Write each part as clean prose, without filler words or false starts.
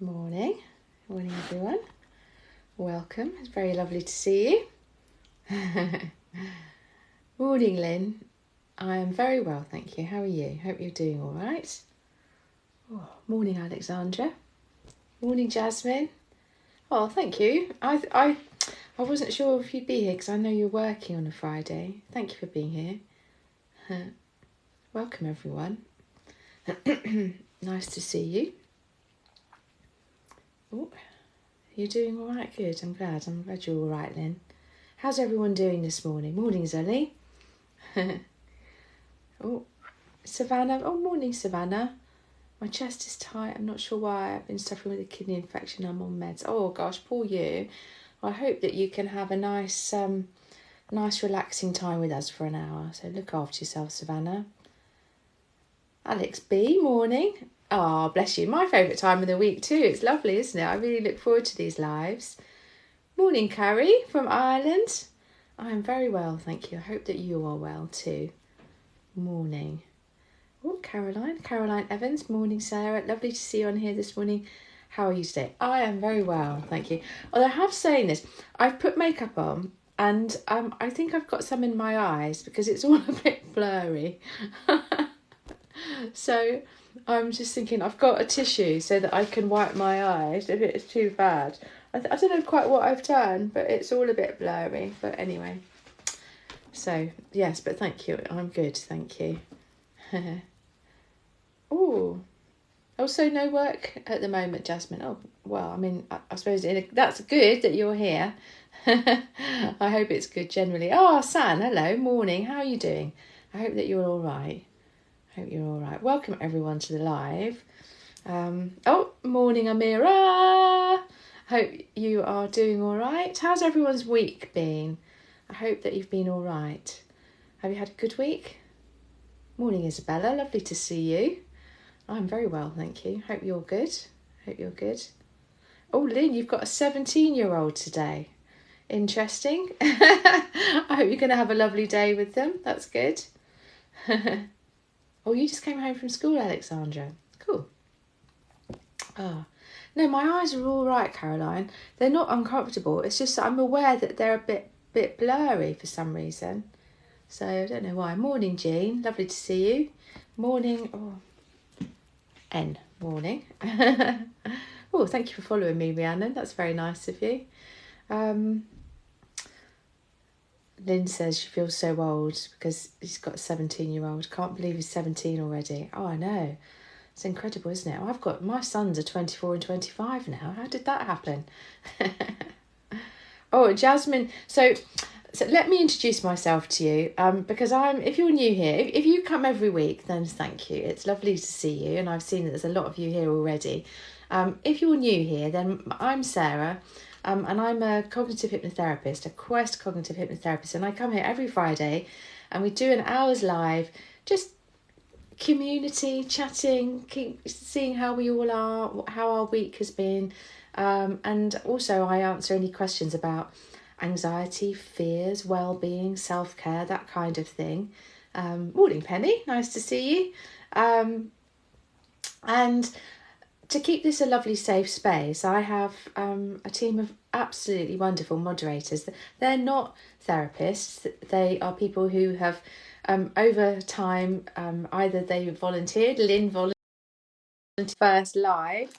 Morning. Morning, everyone. Welcome. It's very lovely to see you. Morning, Lynn. I am very well, thank you. How are you? Hope you're doing all right. Oh, morning, Alexandra. Morning, Jasmine. Oh, thank you. I wasn't sure if you'd be here because I know you're working on a Friday. Thank you for being here. Welcome, everyone. Nice to see you. Oh, you're doing all right? Good. I'm glad you're all right, Lynn. How's everyone doing this morning? Morning, Zoe. Oh, Savannah. Oh, morning, Savannah. My chest is tight. I'm not sure why. I've been suffering with a kidney infection. I'm on meds. Oh gosh, poor you. I hope that you can have a nice relaxing time with us for an hour. So look after yourself, Savannah. Alex B, morning. Oh, bless you. My favourite time of the week too. It's lovely, isn't it? I really look forward to these lives. Morning, Carrie from Ireland. I am very well, thank you. I hope that you are well too. Morning. Oh, Caroline Evans. Morning, Sarah. Lovely to see you on here this morning. How are you today? I am very well, thank you. Although I have saying this, I've put makeup on and I think I've got some in my eyes because it's all a bit blurry. So I'm just thinking I've got a tissue so that I can wipe my eyes if it's too bad. I don't know quite what I've done, but it's all a bit blurry. But anyway, so yes, but thank you. I'm good, thank you. Oh, also no work at the moment, Jasmine. Oh, well, I mean, I suppose that's good that you're here. I hope it's good generally. Oh, San, hello, morning. How are you doing? I hope that you're all right. Hope you're all right. Welcome everyone to the live. Oh, morning, Amira. Hope you are doing all right. How's everyone's week been? I hope that you've been all right. Have you had a good week? Morning, Isabella. Lovely to see you. I'm very well, thank you. Hope you're good. Hope you're good. Oh, Lynn, you've got a 17-year-old today. Interesting. I hope you're going to have a lovely day with them. That's good. Oh, you just came home from school, Alexandra. Cool. Oh, no, my eyes are all right, Caroline. They're not uncomfortable. It's just that I'm aware that they're a bit blurry for some reason. So I don't know why. Morning, Jean. Lovely to see you. Morning. Oh, N. Morning. Oh, thank you for following me, Rhiannon. That's very nice of you. Lynn says she feels so old because he's got a 17-year-old. Can't believe he's 17 already. Oh, I know. It's incredible, isn't it? My sons are 24 and 25 now. How did that happen? Oh, Jasmine. So let me introduce myself to you because if you're new here, if you come every week, then thank you. It's lovely to see you. And I've seen that there's a lot of you here already. If you're new here, then I'm Sarah. And I'm a cognitive hypnotherapist, a Quest cognitive hypnotherapist, and I come here every Friday and we do an hour's live, just community chatting, keep seeing how we all are, how our week has been, and also I answer any questions about anxiety, fears, well-being, self-care, that kind of thing. Morning, Penny, nice to see you. And to keep this a lovely safe space, I have a team of absolutely wonderful moderators. They're not therapists. They are people who have, over time, either they volunteered, Lynn volunteered first live.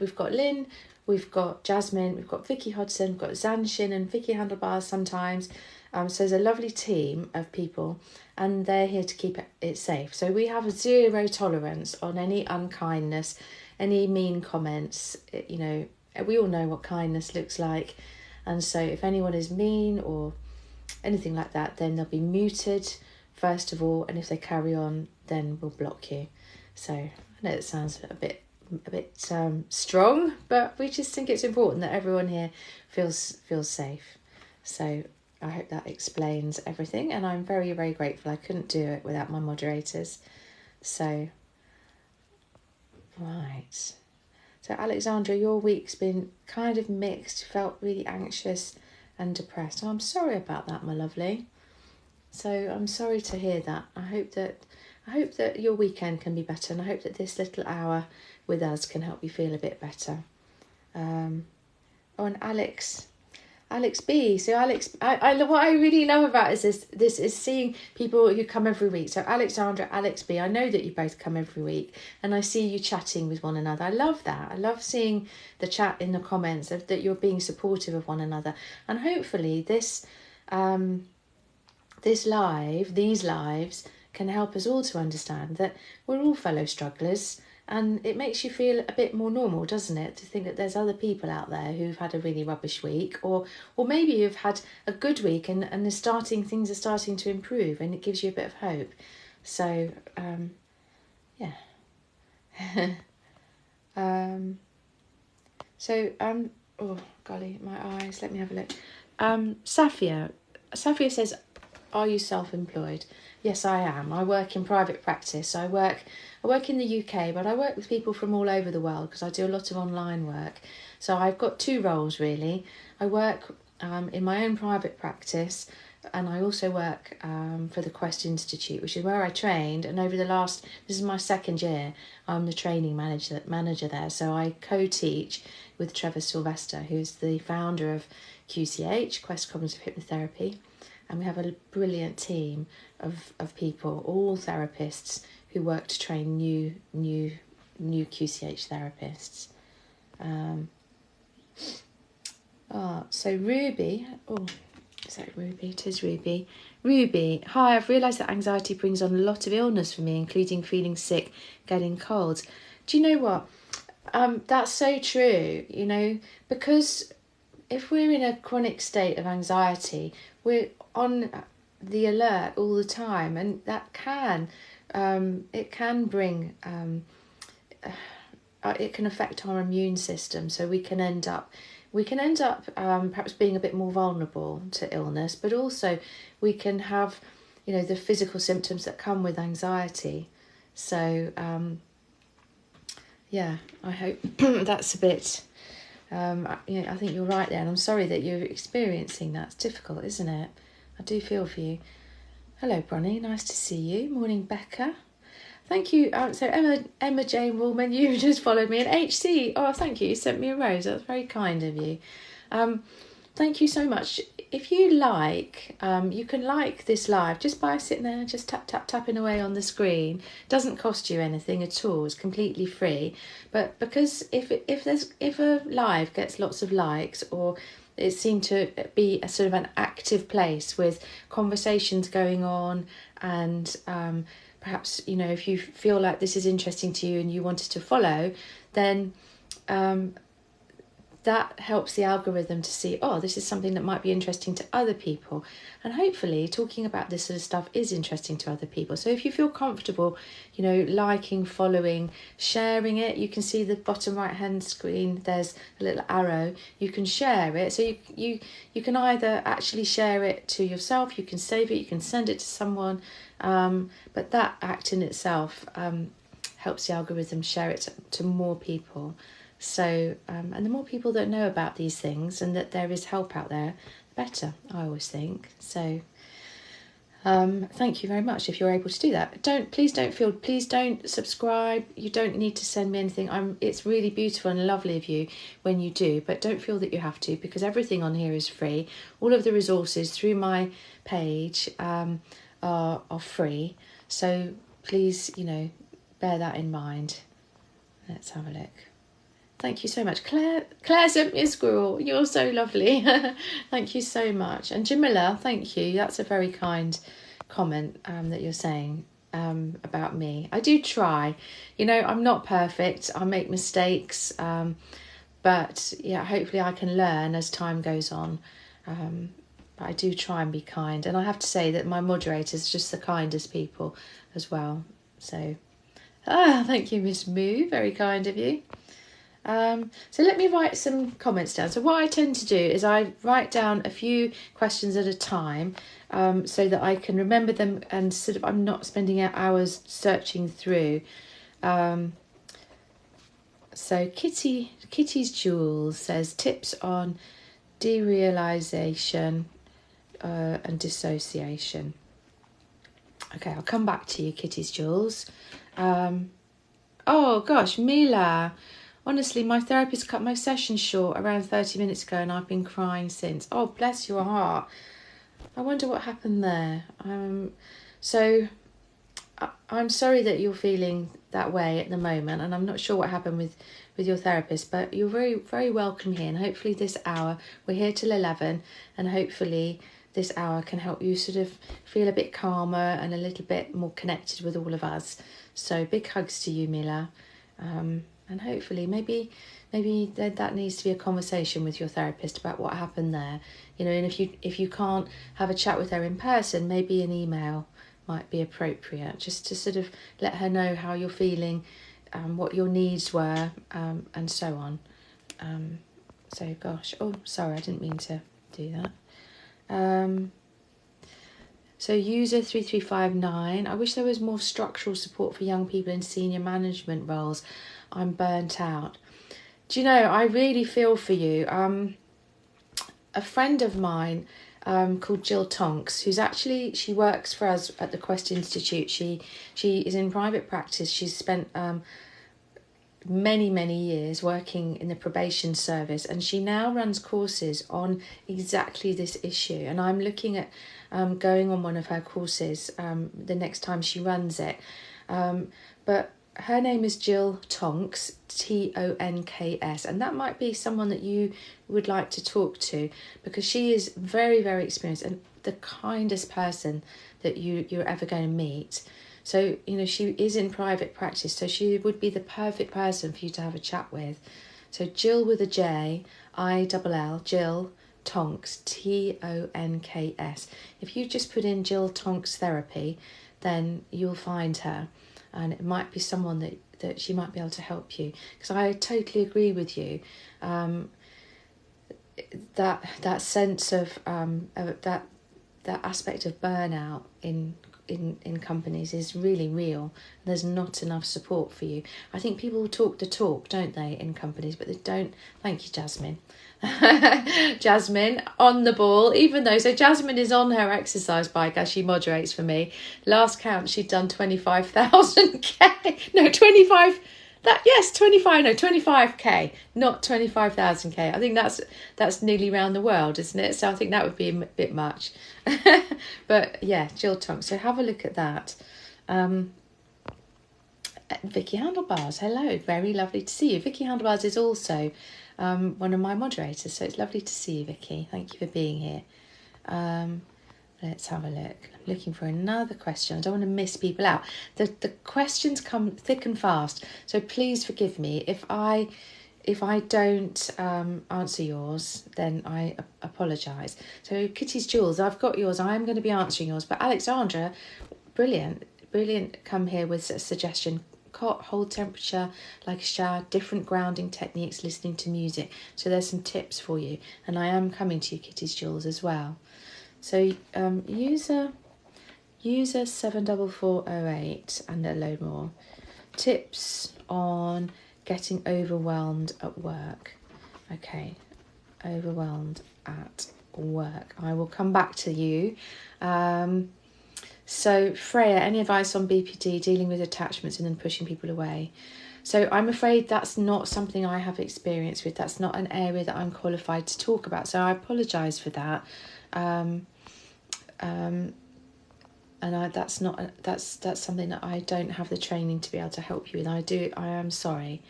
We've got Lynn, we've got Jasmine, we've got Vicky Hodson, we've got Zanshin and Vicky Handlebars sometimes. So there's a lovely team of people and they're here to keep it safe. So we have a zero tolerance on any unkindness, any mean comments. You know, we all know what kindness looks like. And so if anyone is mean or anything like that, then they'll be muted first of all. And if they carry on, then we'll block you. So I know it sounds a bit strong, but we just think it's important that everyone here feels safe. So I hope that explains everything, and I'm very, very grateful. I couldn't do it without my moderators. So, right. So Alexandra, your week's been kind of mixed. You felt really anxious and depressed. Oh, I'm sorry about that, my lovely. So I'm sorry to hear that. I hope that I hope that your weekend can be better, and I hope that this little hour with us can help you feel a bit better. Oh, and Alex B. So Alex, I what I really love about this is seeing people who come every week. So Alexandra, Alex B. I know that you both come every week, and I see you chatting with one another. I love that. I love seeing the chat in the comments of that you're being supportive of one another, and hopefully these lives can help us all to understand that we're all fellow strugglers. And it makes you feel a bit more normal, doesn't it? To think that there's other people out there who've had a really rubbish week, or maybe you've had a good week and things are starting to improve, and it gives you a bit of hope. So, yeah. Oh golly, my eyes. Let me have a look. Safia says, "Are you self-employed?" Yes, I am. I work in private practice. I work in the UK, but I work with people from all over the world because I do a lot of online work. So I've got two roles really. I work in my own private practice, and I also work for the Quest Institute, which is where I trained. And this is my second year, I'm the training manager there. So I co-teach with Trevor Sylvester, who's the founder of QCH, Quest Cognitive Hypnotherapy. And we have a brilliant team of people, all therapists who work to train new QCH therapists. So Ruby, is that Ruby? It is Ruby. Ruby, hi, I've realised that anxiety brings on a lot of illness for me, including feeling sick, getting colds. Do you know what? That's so true, because if we're in a chronic state of anxiety, we're on the alert all the time, and that can bring it can affect our immune system, so we can end up perhaps being a bit more vulnerable to illness, but also we can have the physical symptoms that come with anxiety. So I hope that's a bit I think you're right there, and I'm sorry that you're experiencing that. It's difficult, isn't it? I do feel for you. Hello, Bronnie. Nice to see you. Morning, Becca. Thank you. So Emma Jane Woolman, you just followed me. And HC, thank you. You sent me a rose. That's very kind of you. Thank you so much. If you like, you can like this live just by sitting there, just tapping away on the screen. It doesn't cost you anything at all. It's completely free. But because if a live gets lots of likes, or it seemed to be a sort of an active place with conversations going on, and perhaps if you feel like this is interesting to you and you wanted to follow, then that helps the algorithm to see, this is something that might be interesting to other people. And hopefully talking about this sort of stuff is interesting to other people. So if you feel comfortable, liking, following, sharing it, you can see the bottom right hand screen, there's a little arrow. You can share it. So you can either actually share it to yourself, you can save it, you can send it to someone. But that act in itself helps the algorithm share it to more people. So, and the more people that know about these things and that there is help out there, the better, I always think. So, thank you very much if you're able to do that. Please don't subscribe. You don't need to send me anything. It's really beautiful and lovely of you when you do, but don't feel that you have to, because everything on here is free. All of the resources through my page are free. So please, bear that in mind. Let's have a look. Thank you so much. Claire sent me a squirrel. You're so lovely. Thank you so much. And Jamila, thank you. That's a very kind comment that you're saying about me. I do try. I'm not perfect. I make mistakes. But yeah, hopefully I can learn as time goes on. But I do try and be kind. And I have to say that my moderator's just the kindest people as well. So, thank you, Miss Moo. Very kind of you. So let me write some comments down. So what I tend to do is I write down a few questions at a time, so that I can remember them, and sort of I'm not spending hours searching through. So Kitty's Jewels says tips on derealization and dissociation. Okay, I'll come back to you, Kitty's Jewels. Oh gosh, Mila. Honestly, my therapist cut my session short around 30 minutes ago and I've been crying since. Oh, bless your heart. I wonder what happened there. So I'm sorry that you're feeling that way at the moment, and I'm not sure what happened with your therapist, but you're very, very welcome here. And hopefully this hour, we're here till 11, and hopefully this hour can help you sort of feel a bit calmer and a little bit more connected with all of us. So big hugs to you, Mila. And hopefully maybe that needs to be a conversation with your therapist about what happened there. You know, and if you can't have a chat with her in person, maybe an email might be appropriate, just to sort of let her know how you're feeling, what your needs were, and so on. So gosh, oh sorry, I didn't mean to do that. So user 3359, I wish there was more structural support for young people in senior management roles. I'm burnt out. Do you know, I really feel for you. A friend of mine called Jill Tonks, she works for us at the Quest Institute. She is in private practice. She's spent many years working in the probation service, and she now runs courses on exactly this issue. And I'm looking at going on one of her courses the next time she runs it. But her name is Jill Tonks, Tonks, and that might be someone that you would like to talk to, because she is very, very experienced and the kindest person that you're ever going to meet. So, you know, she is in private practice, so she would be the perfect person for you to have a chat with. So Jill with a J, I-double-L, Jill Tonks, Tonks. If you just put in Jill Tonks therapy, then you'll find her. And it might be someone that she might be able to help you. Because I totally agree with you. That sense of that aspect of burnout in companies is really real. There's not enough support for you. I think people talk the talk, don't they, in companies, but they don't. Thank you, Jasmine. Jasmine on the ball, even though, so Jasmine is on her exercise bike as she moderates for me. Last count, she'd done 25,000k. No, 25. 25k, not 25,000k. I think that's nearly round the world, isn't it? So I think that would be a bit much. But yeah, Jill Tonks. So have a look at that. Vicky Handlebars, hello, very lovely to see you. Vicky Handlebars is also one of my moderators, so it's lovely to see you, Vicky. Thank you for being here. Let's have a look. I'm looking for another question. I don't want to miss people out. The questions come thick and fast, so please forgive me if I don't answer yours. Then I apologise. So Kitty's Jewels, I've got yours. I am going to be answering yours. But Alexandra, brilliant, come here with a suggestion. Cot, hold temperature like a shower, different grounding techniques, listening to music. So there's some tips for you, and I am coming to you, Kitty's Jewels, as well. So user 74408 and a load more. Tips on getting overwhelmed at work. Okay, overwhelmed at work. I will come back to you. So Freya, any advice on BPD, dealing with attachments and then pushing people away? So I'm afraid that's not something I have experience with. That's not an area that I'm qualified to talk about. So I apologise for that. And that's something that I don't have the training to be able to help you with. I am sorry.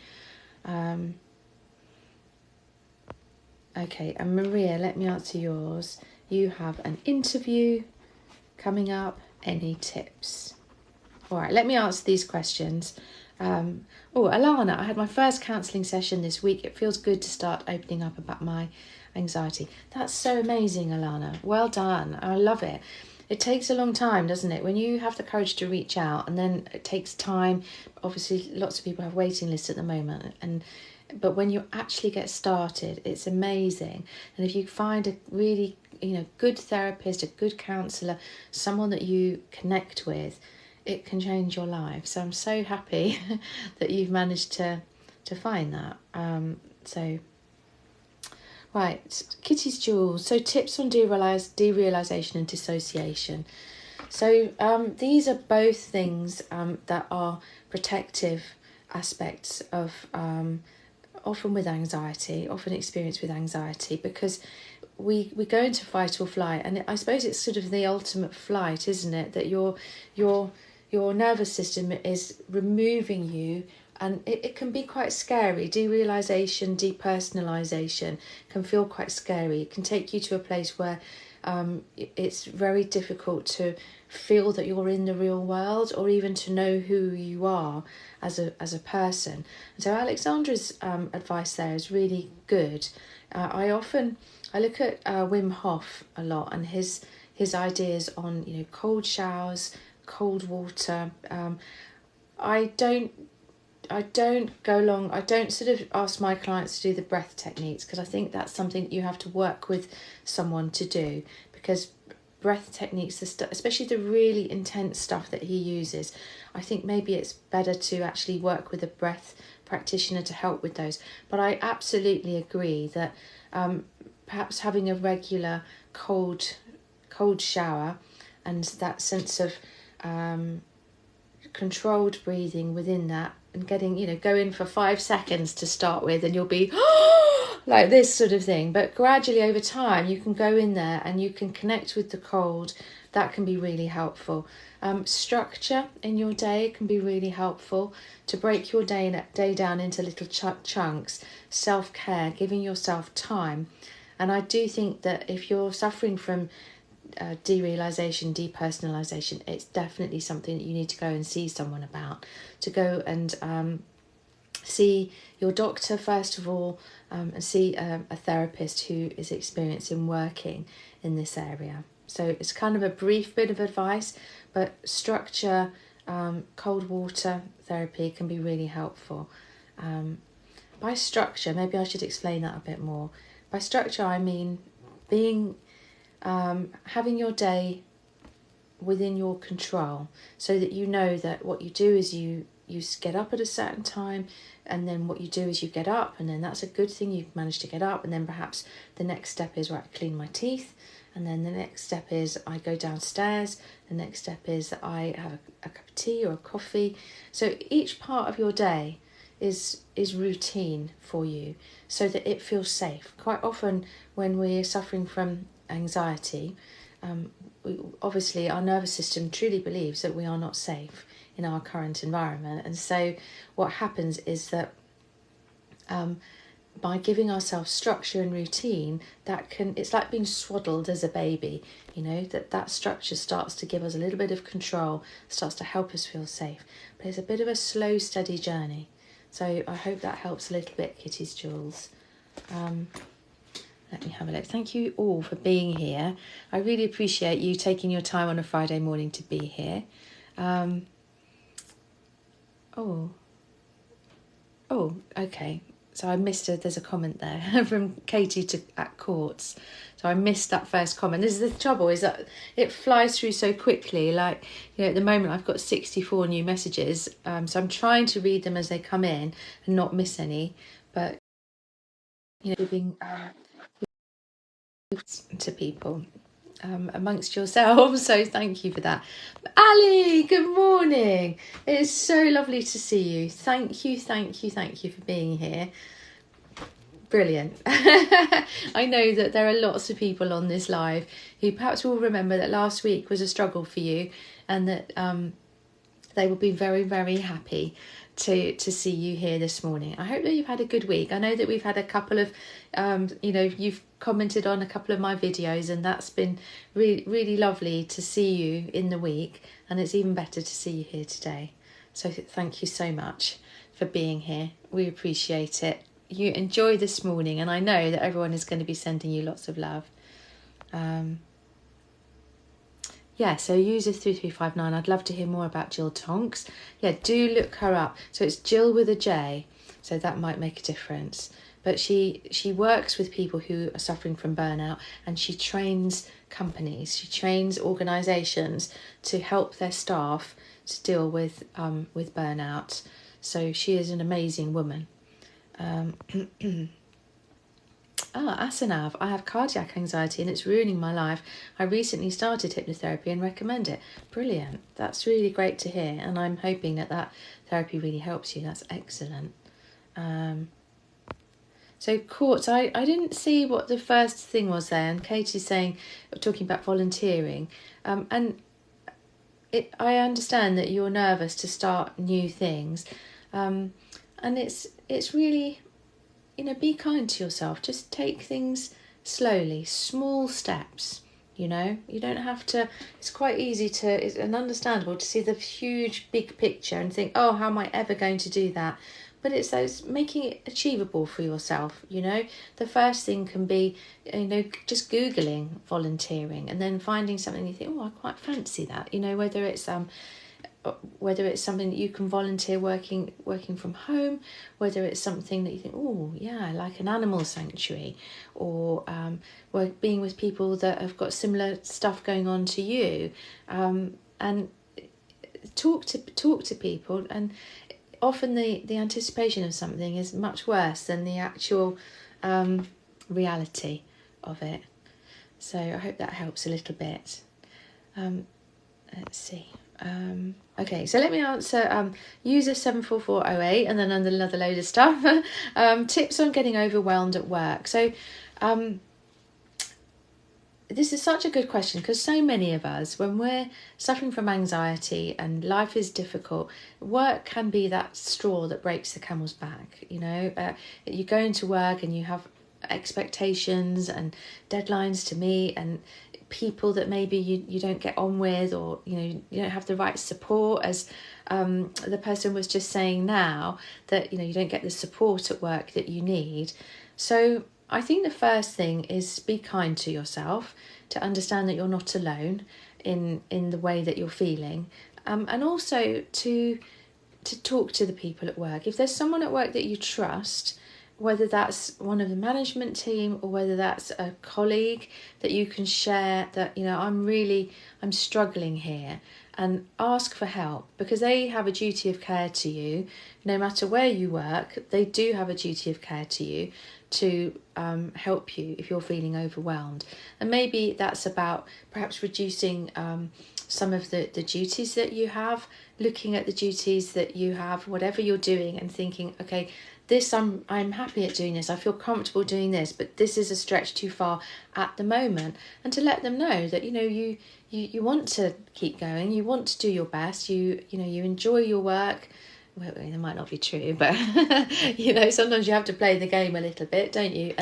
Okay, and Maria, let me answer yours. You have an interview coming up. Any tips? All right, let me answer these questions. Alana, I had my first counselling session this week. It feels good to start opening up about my anxiety. That's so amazing, Alana. Well done. I love it. It takes a long time, doesn't it? When you have the courage to reach out, and then it takes time. Obviously, lots of people have waiting lists at the moment, but when you actually get started, it's amazing. And if you find a really, good therapist, a good counsellor, someone that you connect with, it can change your life. So I'm so happy that you've managed to find that. Right, Kitty's Jewels. So tips on derealisation and dissociation. So these are both things that are protective aspects of often with anxiety, often experienced with anxiety, because we go into fight or flight, and I suppose it's sort of the ultimate flight, isn't it? That your nervous system is removing you, and it can be quite scary. Derealization, depersonalization can feel quite scary. It can take you to a place where it's very difficult to feel that you're in the real world, or even to know who you are as a person. And so Alexandra's advice there is really good. I look at Wim Hof a lot, and his ideas on cold showers, cold water. I don't go along. I don't sort of ask my clients to do the breath techniques, because I think that's something that you have to work with someone to do, because breath techniques, especially the really intense stuff that he uses, I think maybe it's better to actually work with a breath practitioner to help with those. But I absolutely agree that perhaps having a regular cold shower, and that sense of controlled breathing within that, and getting, go in for 5 seconds to start with, and you'll be like this sort of thing. But gradually over time, you can go in there and you can connect with the cold. That can be really helpful. Structure in your day can be really helpful to break your day down into little chunks. Self-care, giving yourself time. And I do think that if you're suffering from derealization, depersonalization, it's definitely something that you need to go and see someone about. To go and see your doctor first of all, and see a therapist who is experienced in working in this area. So it's kind of a brief bit of advice, but structure, cold water therapy can be really helpful. By structure, maybe I should explain that a bit more. By structure, I mean being having your day within your control, so that you know that what you do is you get up at a certain time, and then what you do is you get up, and then that's a good thing, you've managed to get up, and then perhaps the next step is, right, I clean my teeth, and then the next step is I go downstairs, the next step is that I have a cup of tea or a coffee. So each part of your day is routine for you, so that it feels safe. Quite often when we're suffering from anxiety, obviously our nervous system truly believes that we are not safe in our current environment, and so what happens is that by giving ourselves structure and routine, it's like being swaddled as a baby, that structure starts to give us a little bit of control, starts to help us feel safe. But it's a bit of a slow, steady journey. So I hope that helps a little bit, Kitty's Jewels. Let me have a look. Thank you all for being here. I really appreciate you taking your time on a Friday morning to be here. Okay. So I missed there's a comment there from Katie at Courts. So I missed that first comment. This is the trouble, is that it flies through so quickly. Like, at the moment I've got 64 new messages. So I'm trying to read them as they come in and not miss any. But, being to people amongst yourselves, so thank you for that. Ali, good morning. It's so lovely to see you. Thank you for being here. Brilliant. I know that there are lots of people on this live who perhaps will remember that last week was a struggle for you, and that they will be very, very happy to see you here this morning. I hope that you've had a good week. I know that we've had a couple of, you've commented on a couple of my videos, and that's been really, really lovely to see you in the week, and it's even better to see you here today. So thank you so much for being here. We appreciate it. You enjoy this morning, and I know that everyone is going to be sending you lots of love. So user 3359, I'd love to hear more about Jill Tonks. Yeah, do look her up. So it's Jill with a J, so that might make a difference. But she works with people who are suffering from burnout, and she trains companies, she trains organisations to help their staff to deal with burnout. So she is an amazing woman. Asanav, I have cardiac anxiety and it's ruining my life. I recently started hypnotherapy and recommend it. Brilliant. That's really great to hear. And I'm hoping that therapy really helps you. That's excellent. So courts, I didn't see what the first thing was there. And Katie's talking about volunteering. And I understand that you're nervous to start new things. And it's really, be kind to yourself. Just take things slowly, small steps. You don't have to. It's quite easy and understandable to see the huge big picture and think, oh, how am I ever going to do that? But it's those making it achievable for yourself. The first thing can be, just Googling volunteering and then finding something you think, oh, I quite fancy that. Whether it's something that you can volunteer working from home, whether it's something that you think, oh yeah, like an animal sanctuary, or being with people that have got similar stuff going on to you, and talk to people. And often the anticipation of something is much worse than the actual reality of it. So I hope that helps a little bit. Let's see. Okay, so let me answer user 74408 and then another load of stuff. Tips on getting overwhelmed at work. So this is such a good question, because so many of us, when we're suffering from anxiety and life is difficult, work can be that straw that breaks the camel's back. You go into work and you have expectations and deadlines to meet, and people that maybe you don't get on with, or you don't have the right support, as the person was just saying now, that you don't get the support at work that you need. So I think the first thing is be kind to yourself, to understand that you're not alone in the way that you're feeling, and also to talk to the people at work. If there's someone at work that you trust, whether that's one of the management team or whether that's a colleague, that you can share that, I'm struggling here, and ask for help, because they have a duty of care to you. No matter where you work, they do have a duty of care to you to help you if you're feeling overwhelmed. And maybe that's about perhaps reducing some of the duties that you have, looking at the duties that you have, whatever you're doing, and thinking, okay, this I'm happy at doing this, I feel comfortable doing this, but this is a stretch too far at the moment. And to let them know that you want to keep going, you want to do your best, you enjoy your work. Well, that might not be true, but sometimes you have to play the game a little bit, don't you?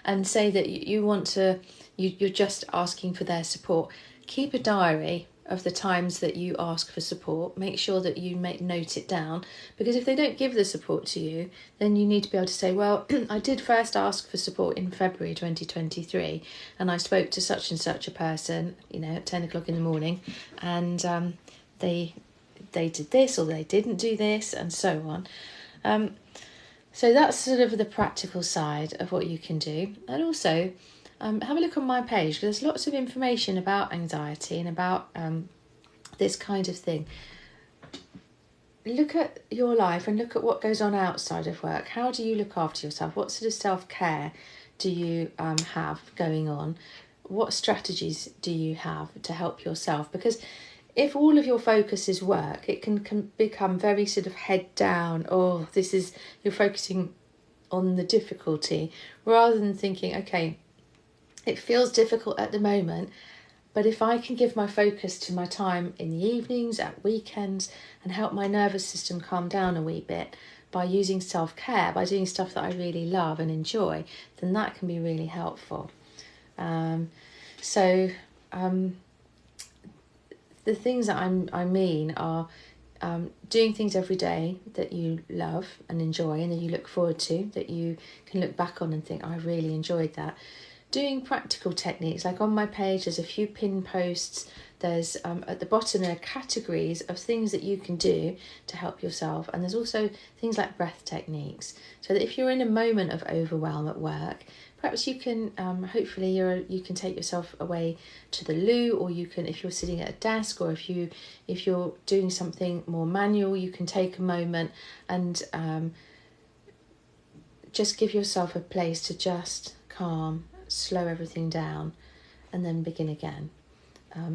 And say that you want to, you're just asking for their support. Keep a diary of the times that you ask for support. Make sure that you note it down, because if they don't give the support to you, then you need to be able to say, well, I did first ask for support in February 2023, and I spoke to such and such a person, at 10 o'clock in the morning, and they did this, or they didn't do this, and so on. So that's sort of the practical side of what you can do. And also have a look on my page, because there's lots of information about anxiety and about this kind of thing. Look at your life and look at what goes on outside of work. How do you look after yourself? What sort of self-care do you have going on? What strategies do you have to help yourself? Because if all of your focus is work, it can become very sort of head down. Oh, you're focusing on the difficulty, rather than thinking, okay, it feels difficult at the moment, but if I can give my focus to my time in the evenings, at weekends, and help my nervous system calm down a wee bit by using self-care, by doing stuff that I really love and enjoy, then that can be really helpful. The things that I mean are doing things every day that you love and enjoy, and that you look forward to, that you can look back on and think, I really enjoyed that. Doing practical techniques, like on my page there's a few pin posts, there's at the bottom there are categories of things that you can do to help yourself, and there's also things like breath techniques, so that if you're in a moment of overwhelm at work, perhaps you can hopefully you can take yourself away to the loo, or you can, if you're sitting at a desk, or if you're doing something more manual, you can take a moment and just give yourself a place to just calm, slow everything down, and then begin again.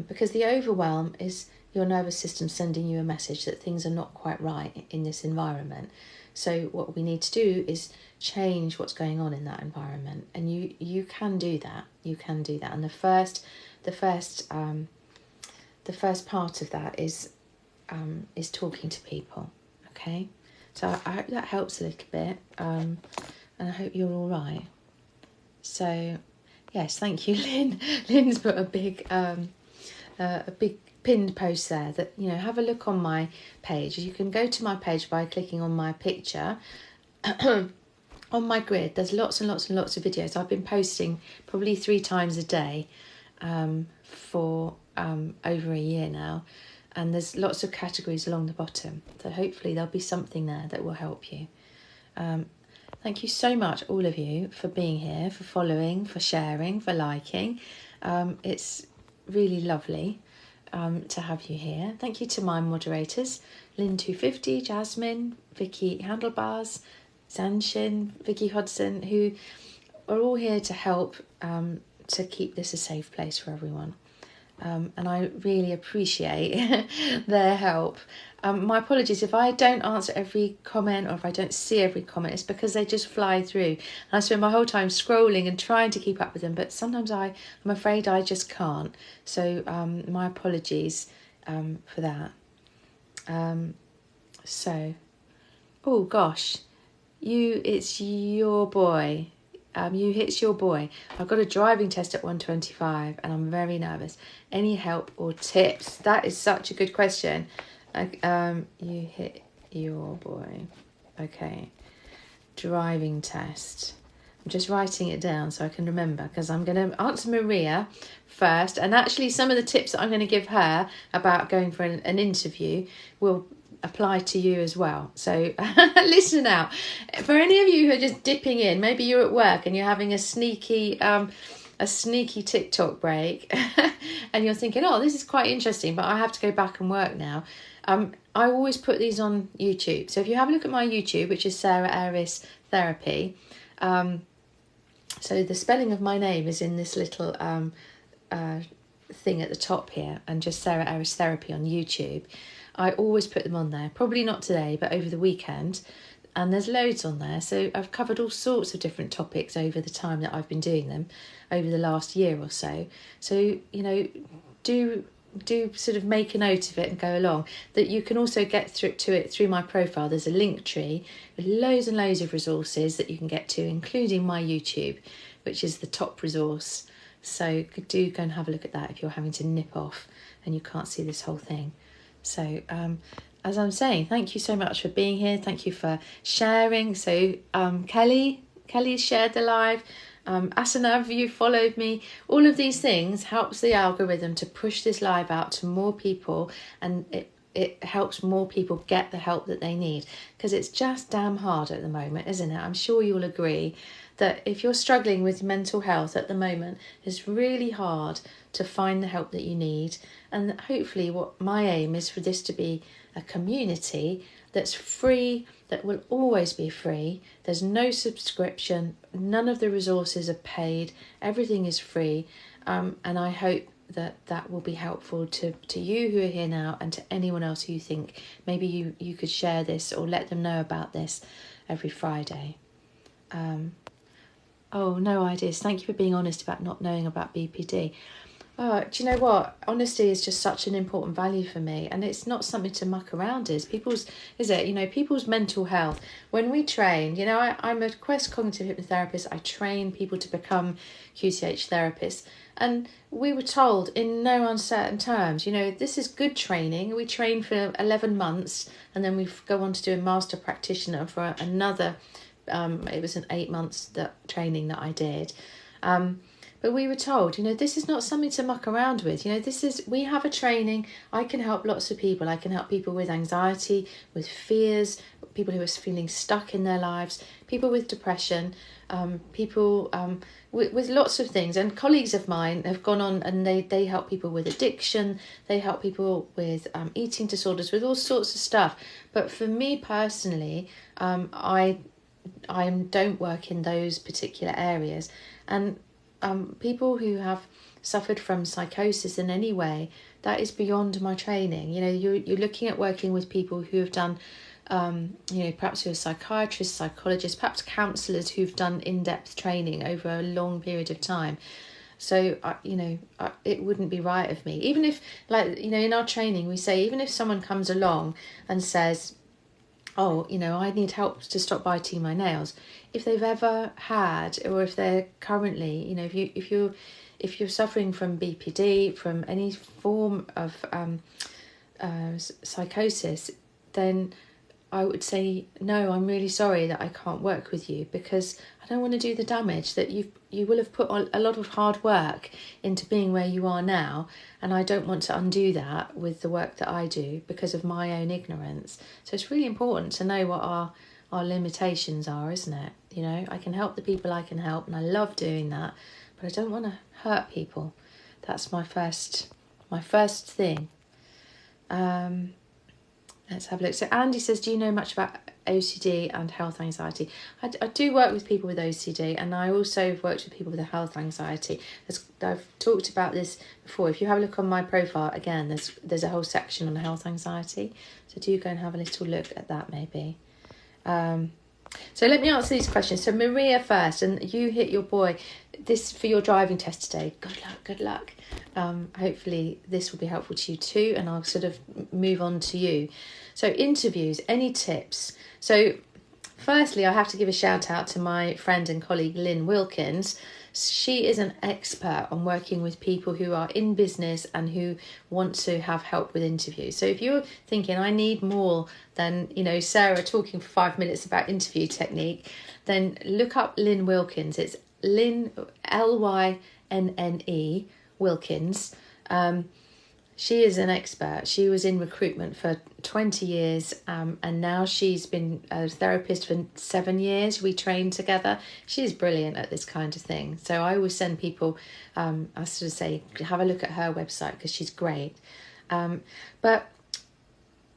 Because the overwhelm is your nervous system sending you a message that things are not quite right in this environment. So what we need to do is change what's going on in that environment, and you can do that. You can do that. And the first part of that is talking to people. Okay, so I hope that helps a little bit, and I hope you're all right. So yes, thank you, Lynn. Lynn's put a big pinned post there that, have a look on my page. You can go to my page by clicking on my picture. On my grid, there's lots and lots and lots of videos. I've been posting probably 3 times a day for over a year now, and there's lots of categories along the bottom, so hopefully there'll be something there that will help you. Thank you so much, all of you, for being here, for following, for sharing, for liking. It's really lovely to have you here. Thank you to my moderators, Lynn250, Jasmine, Vicky Handlebars, Zanshin, Vicky Hodson, who are all here to help to keep this a safe place for everyone. And I really appreciate their help. My apologies if I don't answer every comment or if I don't see every comment. It's because they just fly through. And I spend my whole time scrolling and trying to keep up with them, but sometimes I'm afraid I just can't. So my apologies for that. Oh gosh, it's your boy. It's your boy. I've got a driving test at 1:25 and I'm very nervous. Any help or tips? That is such a good question. You hit your boy. Okay. Driving test. I'm just writing it down so I can remember, because I'm going to answer Maria first. And actually some of the tips that I'm going to give her about going for an interview will apply to you as well. So listen out. For any of you who are just dipping in, maybe you're at work and you're having a sneaky TikTok break and you're thinking, oh, this is quite interesting, but I have to go back and work now. I always put these on YouTube. So if you have a look at my YouTube, which is Sarah Aris Therapy, so the spelling of my name is in this little thing at the top here, and just Sarah Aris Therapy on YouTube. I always put them on there, probably not today, but over the weekend. And there's loads on there. So I've covered all sorts of different topics over the time that I've been doing them, over the last year or so. So, do sort of make a note of it and go along. That you can also get to it through my profile. There's a link tree with loads and loads of resources that you can get to, including my YouTube, which is the top resource. So do go and have a look at that if you're having to nip off and you can't see this whole thing. So as I'm saying, thank you so much for being here. Thank you for sharing. So Kelly shared the live. Asana, you followed me. All of these things helps the algorithm to push this live out to more people, and it helps more people get the help that they need, because it's just damn hard at the moment, isn't it? I'm sure you'll agree that if you're struggling with mental health at the moment, it's really hard to find the help that you need. And hopefully what my aim is for this to be a community that's free, that will always be free. There's no subscription, none of the resources are paid, everything is free. And I hope that will be helpful to you who are here now, and to anyone else who you think maybe you could share this or let them know about this every Friday. Oh, no ideas. Thank you for being honest about not knowing about BPD. Oh, do you know what? Honesty is just such an important value for me, and it's not something to muck around with. People's mental health. When we train, I'm a Quest cognitive hypnotherapist. I train people to become QCH therapists, and we were told in no uncertain terms, this is good training. We train for 11 months, and then we go on to do a master practitioner for another. It was an 8 months training that I did. But we were told, this is not something to muck around with. We have a training. I can help lots of people. I can help people with anxiety, with fears, people who are feeling stuck in their lives, people with depression, people with lots of things. And colleagues of mine have gone on and they help people with addiction. They help people with eating disorders, with all sorts of stuff. But for me personally, I don't work in those particular areas. And people who have suffered from psychosis in any way, that is beyond my training. You know, you're looking at working with people who have done, perhaps who are psychiatrists, psychologists, perhaps counsellors who've done in-depth training over a long period of time. So, it wouldn't be right of me. Even if, in our training, we say, even if someone comes along and says, oh, I need help to stop biting my nails. If they've ever had, or if they're currently, if you're suffering from BPD, from any form of psychosis, then I would say, no, I'm really sorry that I can't work with you, because I don't want to do the damage that you will have put a lot of hard work into being where you are now, and I don't want to undo that with the work that I do because of my own ignorance. So it's really important to know what our limitations are, isn't it? I can help the people I can help, and I love doing that, but I don't want to hurt people. That's my first thing. Let's have a look. So Andy says, do you know much about OCD and health anxiety? I do work with people with OCD, and I also have worked with people with health anxiety. I've talked about this before. If you have a look on my profile, again, there's a whole section on health anxiety. So do go and have a little look at that maybe. So let me answer these questions. So Maria first, and you hit your boy. This for your driving test today. Good luck. Hopefully this will be helpful to you too, and I'll sort of move on to you. So interviews, any tips? So firstly, I have to give a shout out to my friend and colleague Lynn Wilkins. She is an expert on working with people who are in business and who want to have help with interviews. So if you're thinking, I need more than, Sarah talking for 5 minutes about interview technique, then look up Lynn Wilkins. It's Lynn, Lynne, Wilkins. She is an expert. She was in recruitment for 20 years, and now she's been a therapist for 7 years. We trained together. She's brilliant at this kind of thing. So I always send people, I sort of say, have a look at her website because she's great. But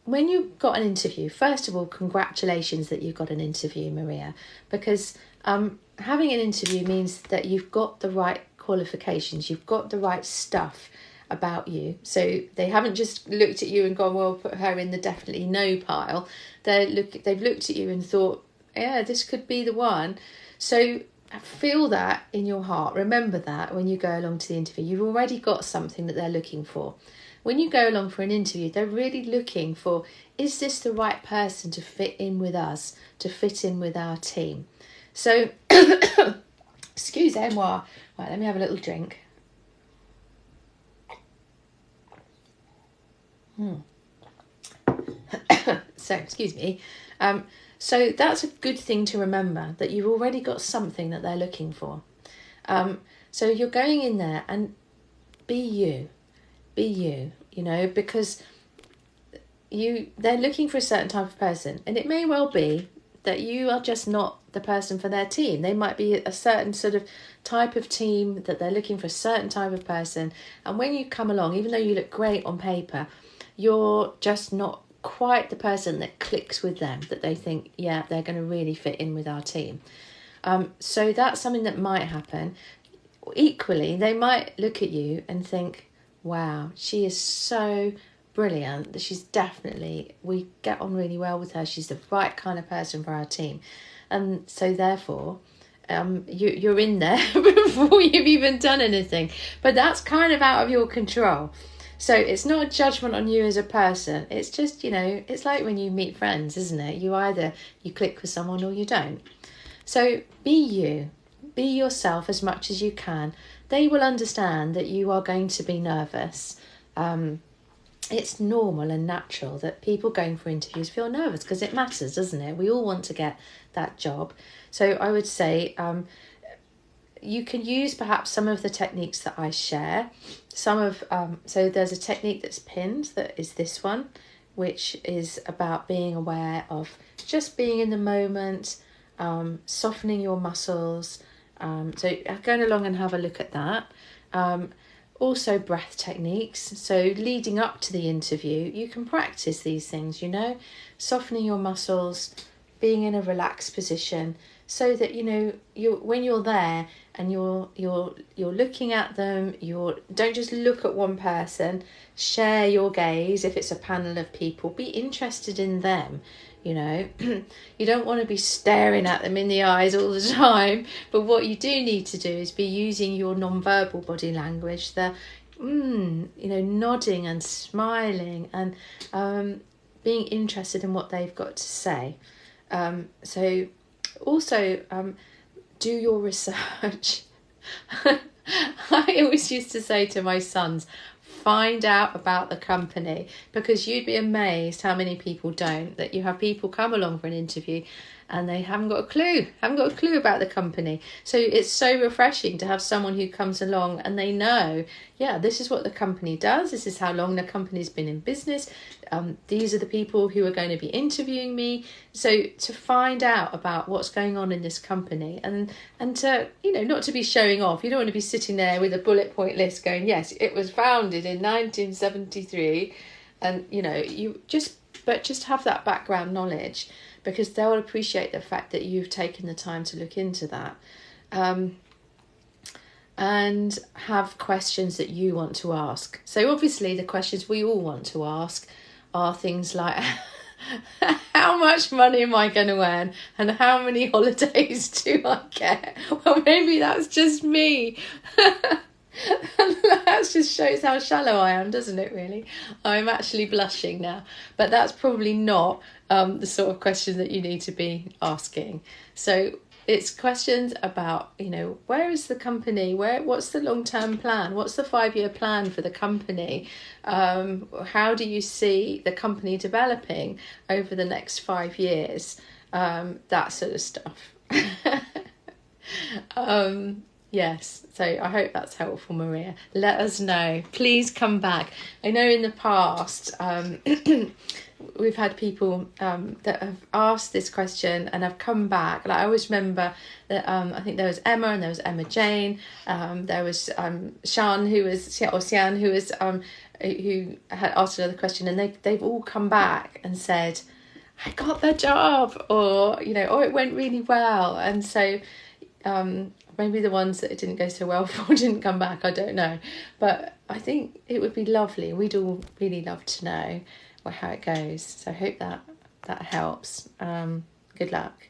when you've got an interview, first of all, congratulations that you've got an interview, Maria, because having an interview means that you've got the right qualifications, you've got the right stuff about you. So they haven't just looked at you and gone, well, put her in the definitely no pile. They've looked at you and thought, yeah, this could be the one. So feel that in your heart. Remember that when you go along to the interview, you've already got something that they're looking for. When you go along for an interview, they're really looking for, is this the right person to fit in with us, to fit in with our team? So, excusez-moi. Right, let me have a little drink. So, excuse me. So that's a good thing to remember, that you've already got something that they're looking for. So you're going in there and be you, because they're looking for a certain type of person, and it may well be that you are just not the person for their team. They might be a certain sort of type of team that they're looking for, a certain type of person. And when you come along, even though you look great on paper, you're just not quite the person that clicks with them, that they think, yeah, they're going to really fit in with our team. So that's something that might happen. Equally, they might look at you and think, wow, she is so brilliant, that we get on really well with her. She's the right kind of person for our team. And so therefore, you're in there before you've even done anything. But that's kind of out of your control. So it's not a judgment on you as a person. It's just, it's like when you meet friends, isn't it? You click with someone or you don't. So be you. Be yourself as much as you can. They will understand that you are going to be nervous. It's normal and natural that people going for interviews feel nervous, because it matters, doesn't it? We all want to get that job. So I would say you can use perhaps some of the techniques that I share. So there's a technique that's pinned, that is this one, which is about being aware of just being in the moment, softening your muscles. So going along and have a look at that. Also breath techniques. So leading up to the interview, you can practice these things, softening your muscles, being in a relaxed position, so that when you're there and you're looking at them, don't just look at one person. Share your gaze. If it's a panel of people, be interested in them. You don't want to be staring at them in the eyes all the time, but what you do need to do is be using your non-verbal body language, the nodding and smiling and being interested in what they've got to say. So also do your research. I always used to say to my sons, find out about the company, because you'd be amazed how many people don't. That you have people come along for an interview and they haven't got a clue about the company. So it's so refreshing to have someone who comes along and they know, yeah, this is what the company does, this is how long the company's been in business, these are the people who are going to be interviewing me. So to find out about what's going on in this company, and to, not to be showing off. You don't want to be sitting there with a bullet point list going, yes, it was founded in 1973, and just have that background knowledge, because they'll appreciate the fact that you've taken the time to look into that. And have questions that you want to ask. So obviously the questions we all want to ask are things like, how much money am I going to earn? And how many holidays do I get? Well, maybe that's just me. That just shows how shallow I am, doesn't it, really? I'm actually blushing now. But that's probably not the sort of question that you need to be asking. So it's questions about, where is the company? What's the long-term plan? What's the 5-year plan for the company? How do you see the company developing over the next 5 years? That sort of stuff. Yes, so I hope that's helpful, Maria. Let us know. Please come back. I know in the past we've had people that have asked this question and have come back. Like, I always remember that I think there was Emma and there was Emma Jane. There was Sian who had asked another question, and they've all come back and said, I got the job, or it went really well. And so maybe the ones that it didn't go so well for didn't come back, I don't know. But I think it would be lovely. We'd all really love to know how it goes. So I hope that helps. Good luck.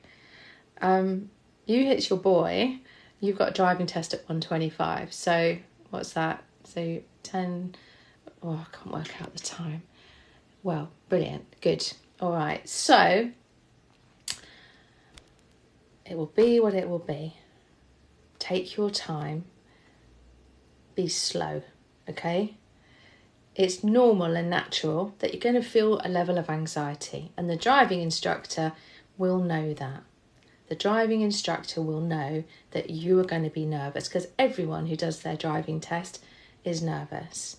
It's your boy. You've got a driving test at 1:25. So what's that? So 10... Oh, I can't work out the time. Well, brilliant. Good. All right. So it will be what it will be. Take your time, be slow, okay? It's normal and natural that you're going to feel a level of anxiety, and the driving instructor will know that. The driving instructor will know that you are going to be nervous, because everyone who does their driving test is nervous.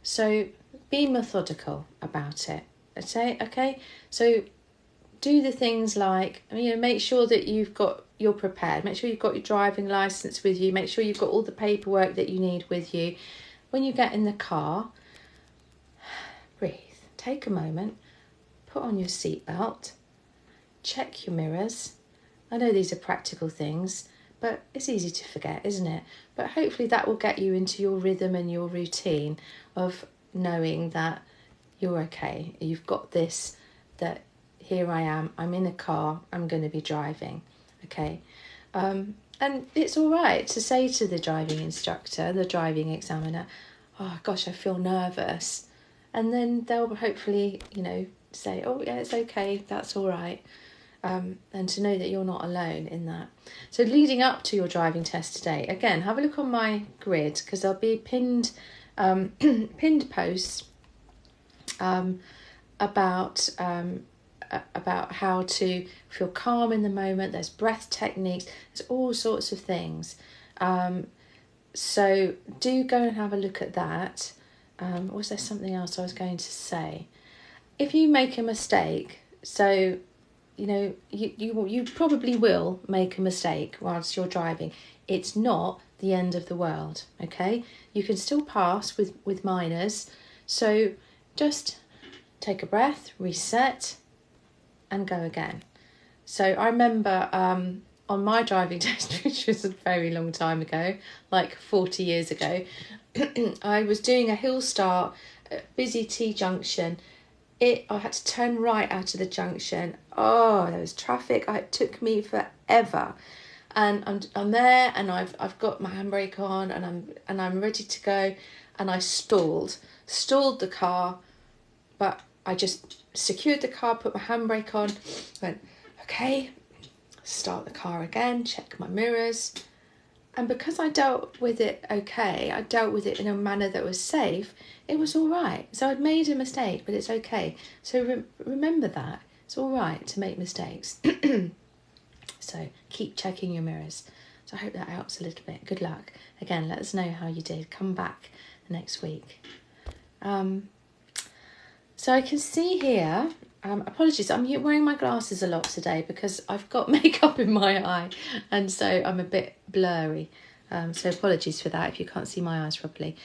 So be methodical about it, okay? So do the things like, make sure that you're prepared. Make sure you've got your driving licence with you. Make sure you've got all the paperwork that you need with you. When you get in the car, breathe. Take a moment. Put on your seatbelt. Check your mirrors. I know these are practical things, but it's easy to forget, isn't it? But hopefully that will get you into your rhythm and your routine of knowing that you're okay. You've got this, that here I am, I'm in a car, I'm going to be driving, okay? And it's all right to say to the driving instructor, the driving examiner, oh gosh, I feel nervous. And then they'll hopefully, say, oh yeah, it's okay, that's all right. And to know that you're not alone in that. So leading up to your driving test today, again, have a look on my grid, because there'll be pinned posts about how to feel calm in the moment. There's breath techniques, there's all sorts of things. So do go and have a look at that. Was there something else I was going to say? If you make a mistake, so you probably will make a mistake whilst you're driving. It's not the end of the world, okay? You can still pass with minors. So just take a breath, reset, and go again. So I remember on my driving test, which was a very long time ago, like 40 years ago, I was doing a hill start at busy T junction. I had to turn right out of the junction. Oh, there was traffic. It took me forever. And I'm there, and I've got my handbrake on, and I'm ready to go, and I stalled the car, but I just secured the car, put my handbrake on, went, okay, start the car again, check my mirrors. And because I dealt with it okay, I dealt with it in a manner that was safe, it was all right. So I'd made a mistake, but it's okay. So remember that. It's all right to make mistakes. So keep checking your mirrors. So I hope that helps a little bit. Good luck. Again, let us know how you did. Come back next week. So I can see here, apologies, I'm wearing my glasses a lot today because I've got makeup in my eye, and so I'm a bit blurry. So apologies for that if you can't see my eyes properly.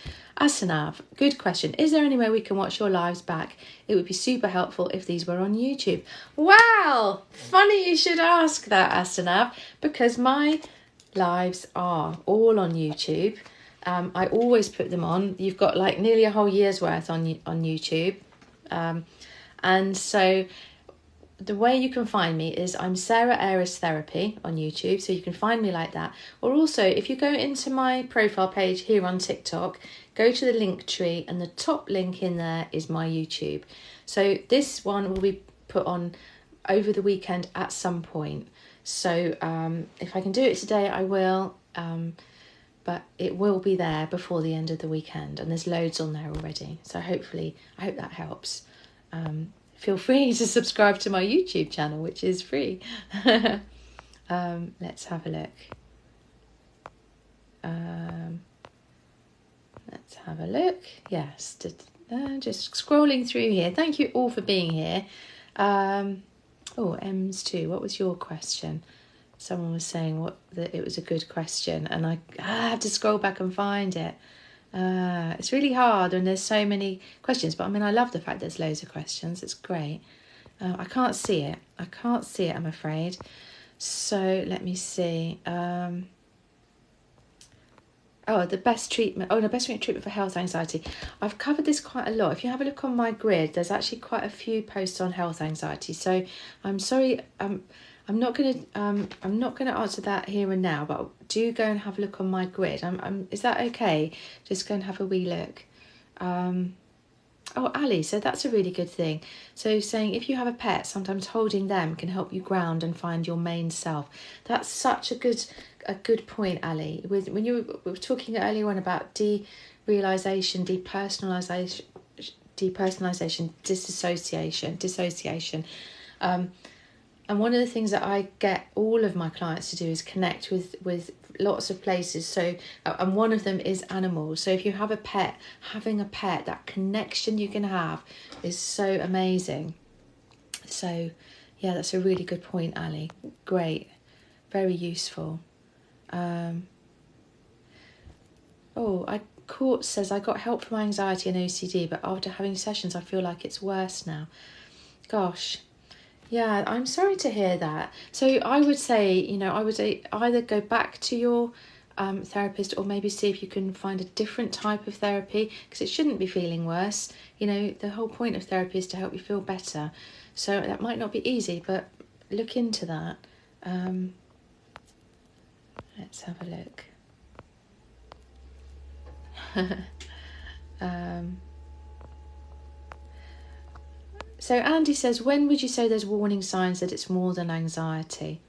Asanav, good question. Is there any way we can watch your lives back? It would be super helpful if these were on YouTube. Wow, funny you should ask that, Asanav, because my lives are all on YouTube. I always put them on. You've got like nearly a whole year's worth on YouTube. And so the way you can find me is I'm Sarah Aris Therapy on YouTube, so you can find me like that. Or also, if you go into my profile page here on TikTok, go to the link tree, and the top link in there is my YouTube. So this one will be put on over the weekend at some point. So if I can do it today, I will. But it will be there before the end of the weekend, and there's loads on there already. So hopefully, I hope that helps. Feel free to subscribe to my YouTube channel, which is free. Let's have a look. Let's have a look. Yes, just scrolling through here. Thank you all for being here. M's too. What was your question? Someone was saying that it was a good question, and I have to scroll back and find it. It's really hard when there's so many questions, but I mean, I love the fact there's loads of questions. It's great. I can't see it. I'm afraid. So let me see. The best treatment. Oh, the best treatment for health anxiety. I've covered this quite a lot. If you have a look on my grid, there's actually quite a few posts on health anxiety. So I'm sorry. I'm not going to answer that here and now, but do go and have a look on my grid. Is that okay? Just go and have a wee look. Ali, so that's a really good thing. So saying if you have a pet, sometimes holding them can help you ground and find your main self. That's such a good point, Ali. When we were talking earlier on about derealization, depersonalization, dissociation. And one of the things that I get all of my clients to do is connect with lots of places. So, and one of them is animals. So if you have a pet, having a pet, that connection you can have is so amazing. So, yeah, that's a really good point, Ali. Great. Very useful. Court says, I got help for my anxiety and OCD, but after having sessions, I feel like it's worse now. Gosh. Yeah, I'm sorry to hear that. So I would say, either go back to your therapist, or maybe see if you can find a different type of therapy, because it shouldn't be feeling worse. The whole point of therapy is to help you feel better. So that might not be easy, but look into that. Let's have a look. So Andy says, when would you say there's warning signs that it's more than anxiety?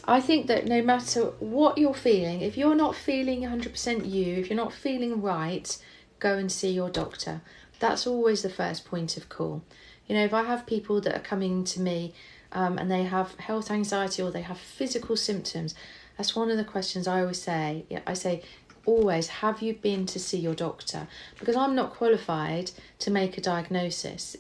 I think that no matter what you're feeling, if you're not feeling 100% you, if you're not feeling right, go and see your doctor. That's always the first point of call. If I have people that are coming to me and they have health anxiety or they have physical symptoms, that's one of the questions I always say. I say, always, have you been to see your doctor? Because I'm not qualified to make a diagnosis,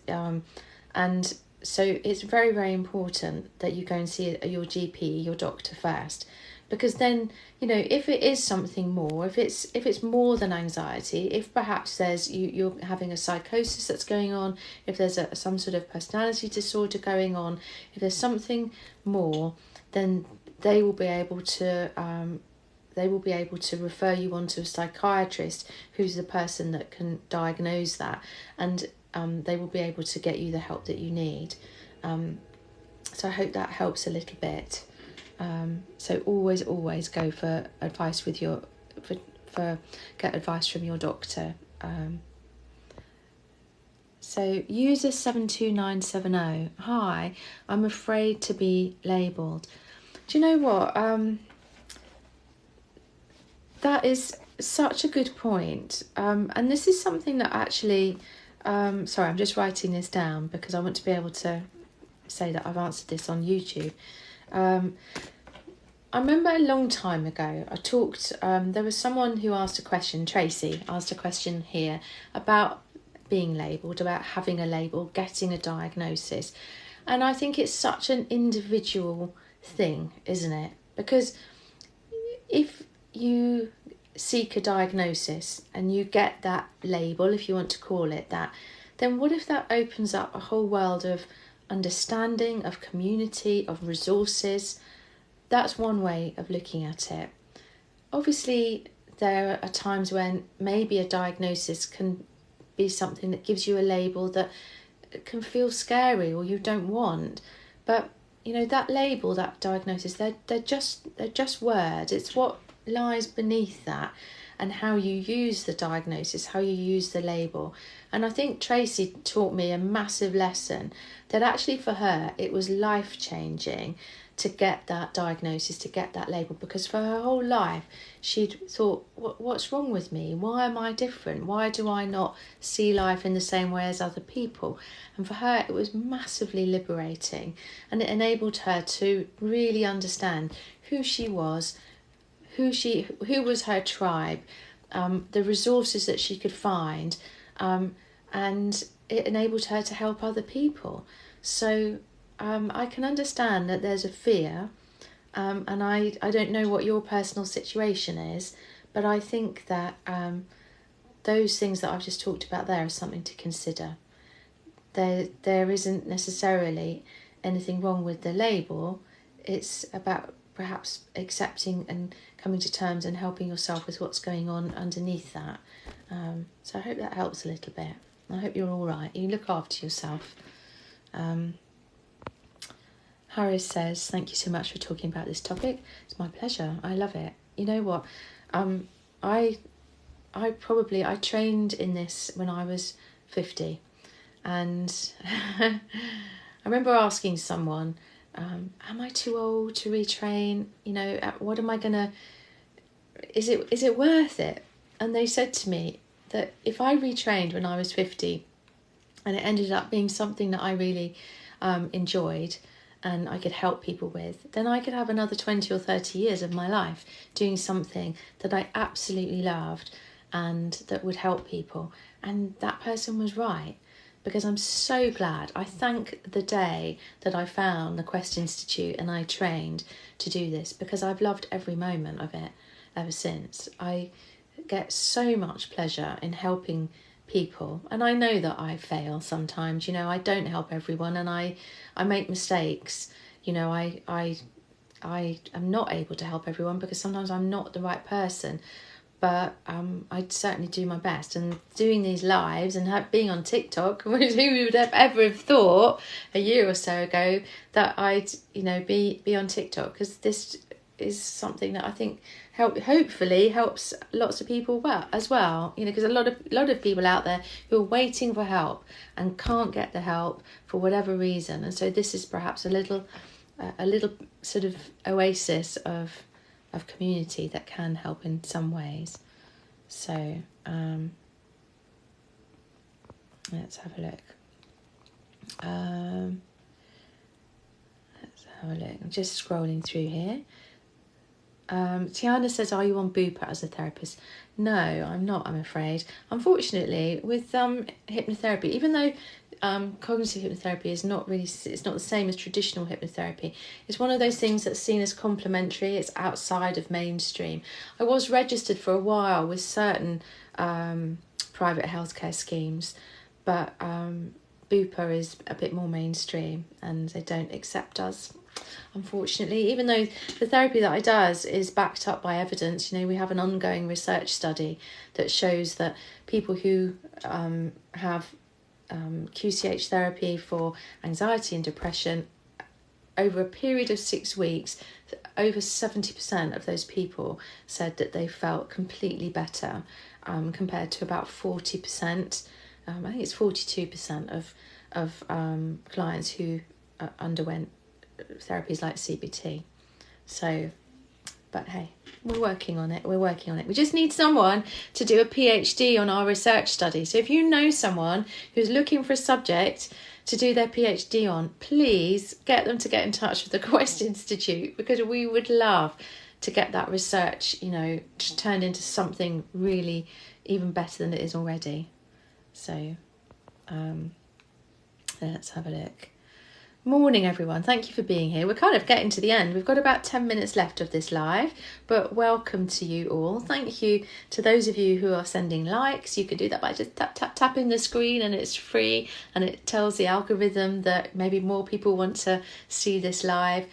and So it's very, very important that you go and see your GP, your doctor first, because then, you know, if it is something more, if it's more than anxiety, if perhaps you're having a psychosis that's going on, if there's some sort of personality disorder going on, if there's something more, then they will be able to refer you on to a psychiatrist who's the person that can diagnose that, and they will be able to get you the help that you need. So I hope that helps a little bit. So always go for advice with get advice from your doctor. So user 72970, hi, I'm afraid to be labelled. Do you know what? That is such a good point. And this is something that actually, sorry, I'm just writing this down because I want to be able to say that I've answered this on YouTube. I remember a long time ago, I talked, there was someone who asked a question, Tracy asked a question here about being labelled, about having a label, getting a diagnosis. And I think it's such an individual thing, isn't it? Because if you seek a diagnosis and you get that label, if you want to call it that, then what if that opens up a whole world of understanding, of community, of resources? That's one way of looking at it. Obviously, there are times when maybe a diagnosis can be something that gives you a label that can feel scary or you don't want. But, you know, that label, that diagnosis, they're just words. It's what lies beneath that and how you use the diagnosis, how you use the label. And I think Tracy taught me a massive lesson that actually for her it was life-changing to get that diagnosis, to get that label, because for her whole life she'd thought, what's wrong with me? Why am I different? Why do I not see life in the same way as other people? And for her it was massively liberating, and it enabled her to really understand who she was, who was her tribe, the resources that she could find, and it enabled her to help other people. So I can understand that there's a fear, and I don't know what your personal situation is, but I think that those things that I've just talked about there are something to consider. There isn't necessarily anything wrong with the label. It's about perhaps accepting and coming to terms and helping yourself with what's going on underneath that. So I hope that helps a little bit. I hope you're all right. You look after yourself. Harris says, thank you so much for talking about this topic. It's my pleasure. I love it. You know what? I trained in this when I was 50. And I remember asking someone, am I too old to retrain? You know, what am I going to... Is it worth it? And they said to me that if I retrained when I was 50 and it ended up being something that I really enjoyed and I could help people with, then I could have another 20 or 30 years of my life doing something that I absolutely loved and that would help people. And that person was right, because I'm so glad. I thank the day that I found the Quest Institute and I trained to do this, because I've loved every moment of it ever since. I get so much pleasure in helping people, and I know that I fail sometimes. You know, I don't help everyone, and I make mistakes. You know, I am not able to help everyone because sometimes I'm not the right person. But I certainly do my best. And doing these lives and being on TikTok, who would have ever have thought a year or so ago that I'd, you know, be on TikTok? Because this is something that I think hopefully helps lots of people as well. You know, because a lot of people out there who are waiting for help and can't get the help for whatever reason. And so this is perhaps a little sort of oasis of community that can help in some ways. So let's have a look. I'm just scrolling through here. Tiana says, are you on Bupa as a therapist? No, I'm not, I'm afraid. Unfortunately, with hypnotherapy, even though cognitive hypnotherapy is not really, it's not the same as traditional hypnotherapy. It's one of those things that's seen as complementary. It's outside of mainstream. I was registered for a while with certain private healthcare schemes, but Bupa is a bit more mainstream and they don't accept us, unfortunately, even though the therapy that I does is backed up by evidence. You know, we have an ongoing research study that shows that people who have QCH therapy for anxiety and depression, over a period of 6 weeks, over 70% of those people said that they felt completely better, compared to about 40%. I think it's 42% of clients who underwent therapies like CBT. So, but hey, we're working on it. We just need someone to do a PhD on our research study. So if you know someone who's looking for a subject to do their PhD on, please get them to get in touch with the Quest Institute, because we would love to get that research, you know, turned into something really even better than it is already. So let's have a look. Morning, everyone. Thank you for being here. We're kind of getting to the end. We've got about 10 minutes left of this live, but welcome to you all. Thank you to those of you who are sending likes. You can do that by just tapping the screen, and it's free, and it tells the algorithm that maybe more people want to see this live.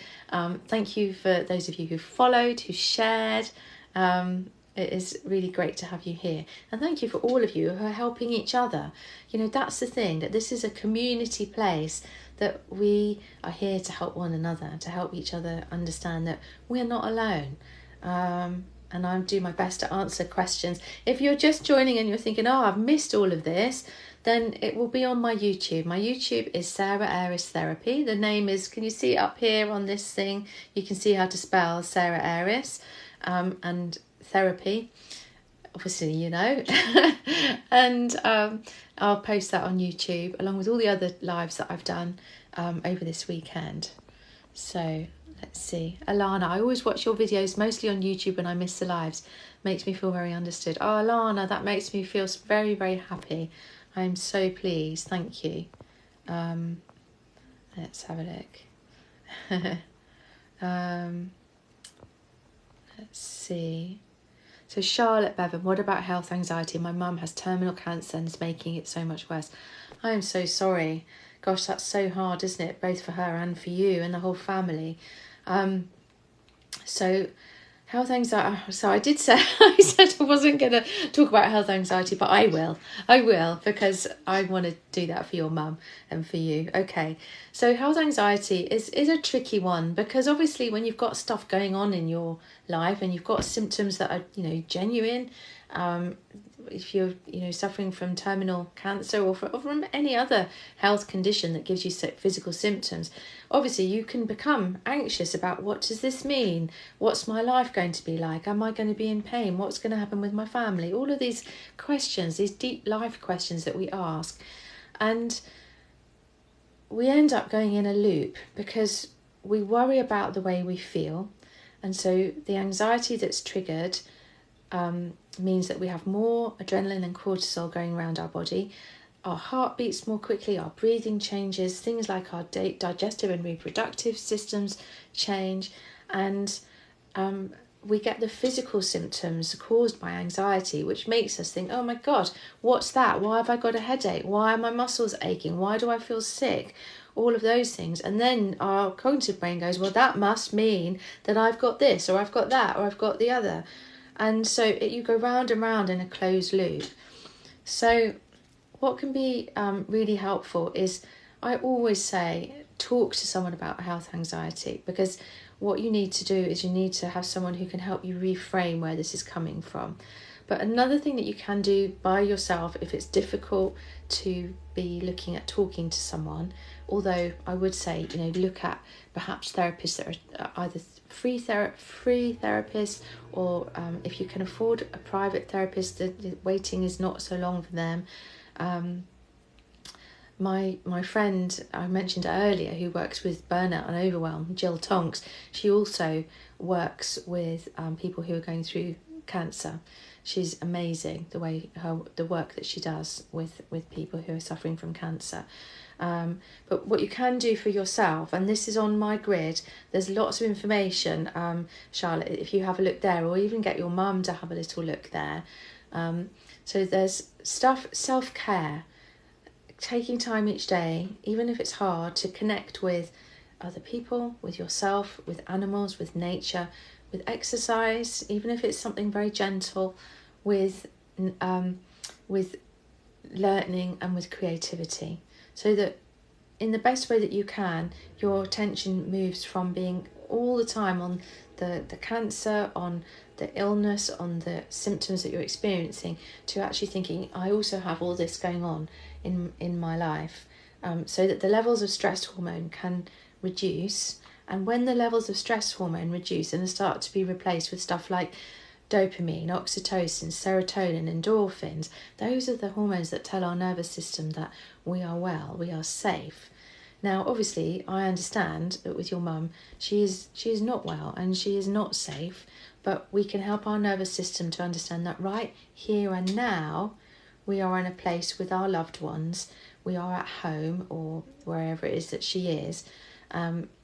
Thank you for those of you who followed, who shared. It is really great to have you here. And thank you for all of you who are helping each other. You know, that's the thing, that this is a community place, that we are here to help one another, to help each other understand that we're not alone. And I do my best to answer questions. If you're just joining and you're thinking, oh, I've missed all of this, then it will be on my YouTube. My YouTube is Sarah Aris Therapy. The name is, can you see it up here on this thing? You can see how to spell Sarah Aris and therapy, obviously, you know. And I'll post that on YouTube along with all the other lives that I've done over this weekend. So let's see. Alana, I always watch your videos mostly on YouTube when I miss the lives. Makes me feel very understood. Oh, Alana, that makes me feel very, very happy. I'm so pleased. Thank you. Let's have a look. Let's see. So Charlotte Bevan, what about health anxiety? My mum has terminal cancer and is making it so much worse. I am so sorry. Gosh, that's so hard, isn't it? Both for her and for you and the whole family. So health anxiety. So I did say, I said I wasn't going to talk about health anxiety, but I will, because I want to do that for your mum and for you. Okay. So health anxiety is a tricky one, because obviously when you've got stuff going on in your life and you've got symptoms that are, you know, genuine, if you're, you know, suffering from terminal cancer or from any other health condition that gives you physical symptoms, obviously you can become anxious about, what does this mean? What's my life going to be like? Am I going to be in pain? What's going to happen with my family? All of these questions, these deep life questions that we ask. And we end up going in a loop because we worry about the way we feel. And so the anxiety that's triggered means that we have more adrenaline and cortisol going around our body. Our heart beats more quickly, our breathing changes, things like our digestive and reproductive systems change, and we get the physical symptoms caused by anxiety, which makes us think, oh my God, what's that? Why have I got a headache? Why are my muscles aching? Why do I feel sick? All of those things. And then our cognitive brain goes, well, that must mean that I've got this, or I've got that, or I've got the other. And so you go round and round in a closed loop. So what can be really helpful is, I always say, talk to someone about health anxiety, because what you need to do is you need to have someone who can help you reframe where this is coming from. But another thing that you can do by yourself, if it's difficult to be looking at talking to someone, although I would say, you know, look at perhaps therapists that are either free therapists, or if you can afford a private therapist, the waiting is not so long for them. My friend I mentioned earlier, who works with burnout and overwhelm, Jill Tonks, she also works with people who are going through cancer. She's amazing, the work that she does with people who are suffering from cancer. But what you can do for yourself, and this is on my grid, there's lots of information, Charlotte, if you have a look there, or even get your mum to have a little look there. So there's stuff, self-care, taking time each day, even if it's hard, to connect with other people, with yourself, with animals, with nature, with exercise, even if it's something very gentle, with learning and with creativity, so that in the best way that you can, your attention moves from being all the time on the cancer, on the illness, on the symptoms that you're experiencing, to actually thinking, I also have all this going on in my life, so that the levels of stress hormone can reduce. And when the levels of stress hormone reduce and start to be replaced with stuff like dopamine, oxytocin, serotonin, endorphins, those are the hormones that tell our nervous system that we are well, we are safe. Now, obviously, I understand that with your mum, she is not well and she is not safe, but we can help our nervous system to understand that right here and now, we are in a place with our loved ones, we are at home or wherever it is that she is,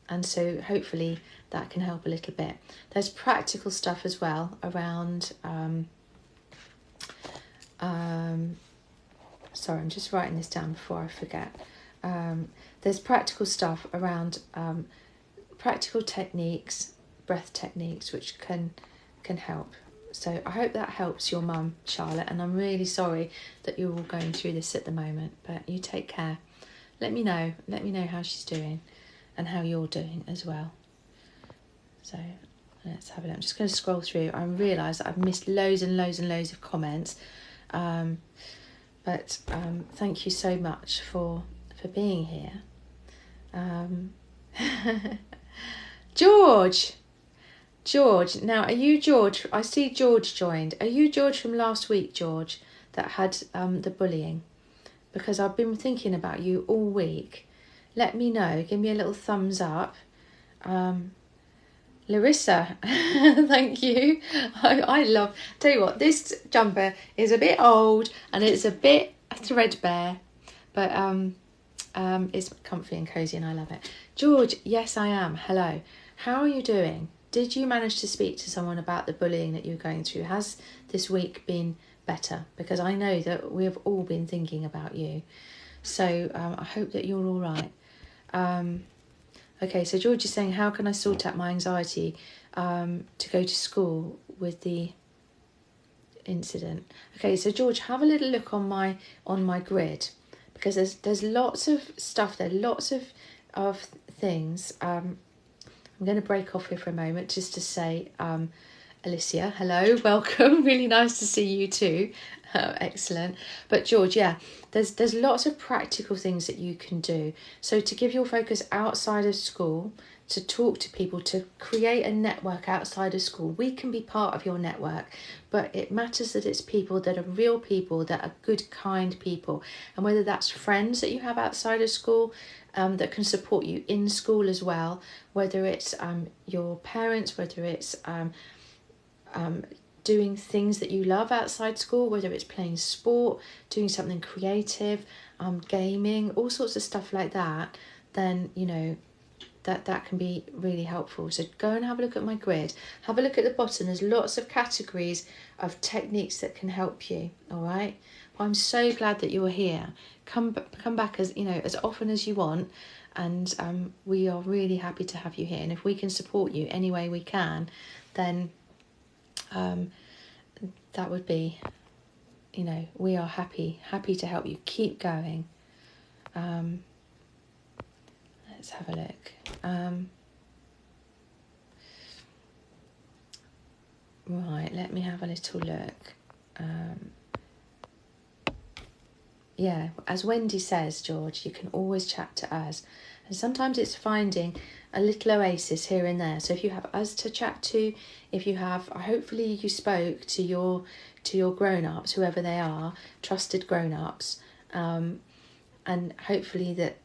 and so hopefully that can help a little bit. There's practical stuff as well around, sorry, I'm just writing this down before I forget. There's practical stuff around practical techniques, breath techniques, which can help. So I hope that helps your mum, Charlotte, and I'm really sorry that you're all going through this at the moment, but you take care. Let me know how she's doing and how you're doing as well. So let's have a look. I'm just going to scroll through. I realise that I've missed loads and loads and loads of comments, but thank you so much for being here. George, now are you George? I see George joined. Are you George from last week, George, that had the bullying? Because I've been thinking about you all week. Let me know. Give me a little thumbs up. Larissa, thank you. I love, tell you what, this jumper is a bit old and it's a bit threadbare, but it's comfy and cozy and I love it. George, yes I am. Hello. How are you doing? Did you manage to speak to someone about the bullying that you're going through? Has this week been better? Because I know that we have all been thinking about you. So I hope that you're all right. Okay, so George is saying, how can I sort out my anxiety to go to school with the incident? Okay, so George, have a little look on my grid, because there's lots of stuff there, lots of things. I'm going to break off here for a moment just to say, Alicia, hello, welcome. Really nice to see you too. Excellent. But George, yeah, there's lots of practical things that you can do. So to give your focus outside of school, to talk to people, to create a network outside of school. We can be part of your network, but it matters that it's people that are real people, that are good, kind people. And whether that's friends that you have outside of school, that can support you in school as well, whether it's your parents, whether it's doing things that you love outside school, whether it's playing sport, doing something creative, gaming, all sorts of stuff like that, then, you know, that can be really helpful. So go and have a look at my grid. Have a look at the bottom. There's lots of categories of techniques that can help you, all right? Well, I'm so glad that you're here. Come back as, you know, as often as you want, and we are really happy to have you here. And if we can support you any way we can, then that would be, you know, we are happy to help you. Keep going. Let's have a look. Right, let me have a little look. Yeah, as Wendy says, George, you can always chat to us. And sometimes it's finding a little oasis here and there. So if you have us to chat to, if you have, hopefully you spoke to your grown-ups, whoever they are, trusted grown-ups, and hopefully that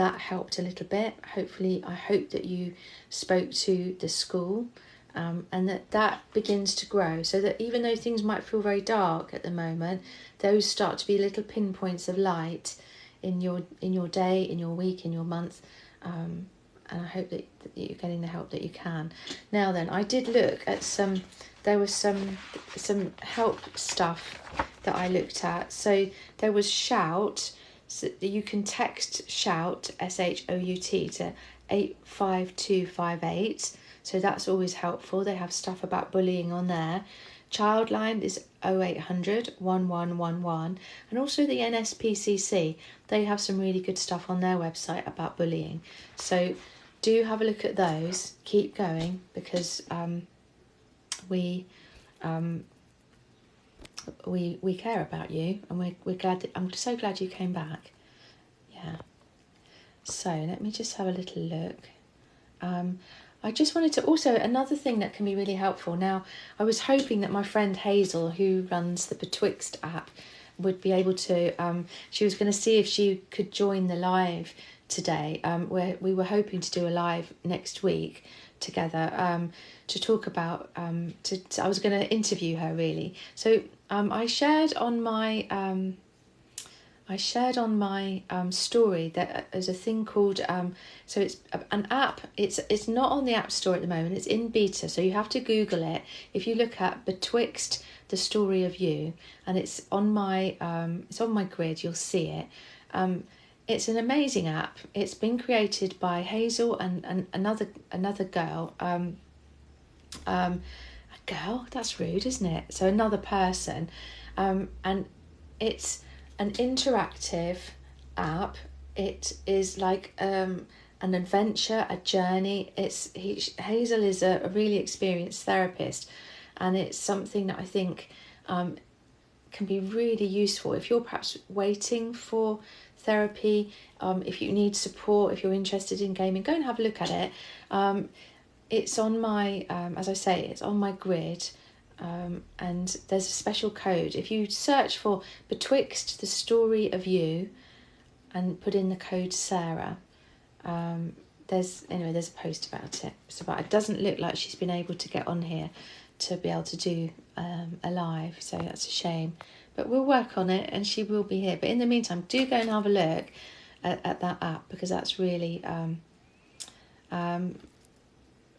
that helped a little bit. Hopefully, I hope that you spoke to the school, and that begins to grow, so that even though things might feel very dark at the moment, those start to be little pinpoints of light in your day, in your week, in your month. And I hope that you're getting the help that you can. Now then, I did look at there was some help stuff that I looked at. So there was Shout, so you can text Shout, SHOUT, to 85258. So that's always helpful. They have stuff about bullying on there. Childline is 0800 1111, and also the NSPCC. They have some really good stuff on their website about bullying. So do have a look at those. Keep going, because we care about you, and we're glad that, I'm so glad you came back. Yeah. So let me just have a little look. I just wanted to also, another thing that can be really helpful. Now, I was hoping that my friend Hazel, who runs the Betwixt app, would be able to, she was going to see if she could join the live today, where we were hoping to do a live next week together, to talk about, I was going to interview her really. So I shared on my story that there's a thing called, so it's an app. It's not on the App Store at the moment. It's in beta, so you have to Google it. If you look at Betwixt, the story of you, and it's on my grid, you'll see it. It's an amazing app. It's been created by Hazel and another girl. A girl? That's rude, isn't it? So another person, and it's an interactive app. It is like an adventure, a journey. Hazel is a really experienced therapist, and it's something that I think can be really useful if you're perhaps waiting for therapy, if you need support, if you're interested in gaming. Go and have a look at it. It's on my, as I say, it's on my grid. And there's a special code. If you search for Betwixt, the story of you, and put in the code Sarah, there's a post about it. But it doesn't look like she's been able to get on here to be able to do a live, so that's a shame. But we'll work on it, and she will be here. But in the meantime, do go and have a look at that app, because that's really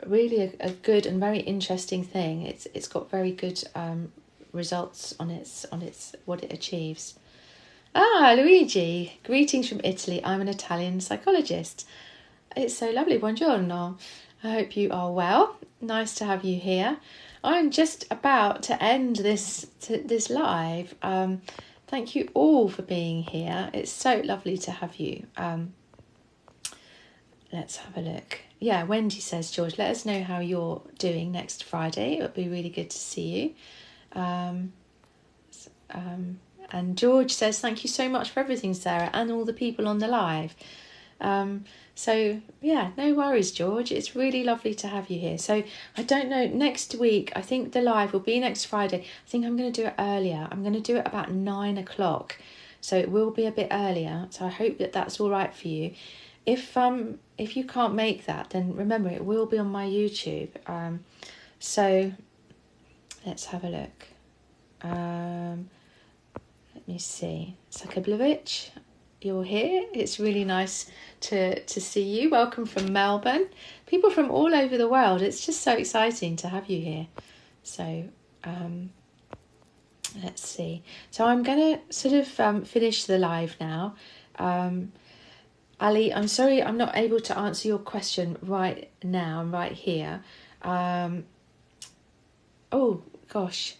really a good and very interesting thing. It's got very good results on its what it achieves. Luigi, greetings from Italy. I'm an Italian psychologist. It's so lovely. Buongiorno. I hope you are well. Nice to have you here. I'm just about to end this live. Thank you all for being here. It's so lovely to have you. Let's have a look. Yeah, Wendy says, George, let us know how you're doing next Friday. It would be really good to see you. And George says, thank you so much for everything, Sarah, and all the people on the live. So, yeah, no worries, George. It's really lovely to have you here. So, I don't know, next week, I think the live will be next Friday. I think I'm going to do it earlier. I'm going to do it about 9 o'clock. So, it will be a bit earlier. So, I hope that that's all right for you. If you can't make that, then remember it will be on my YouTube. So let's have a look. Let me see. Sakablovich, you're here. It's really nice to see you. Welcome from Melbourne. People from all over the world. It's just so exciting to have you here. So let's see. So I'm going to sort of finish the live now. Ali, I'm sorry I'm not able to answer your question right now. I'm right here. Oh, gosh.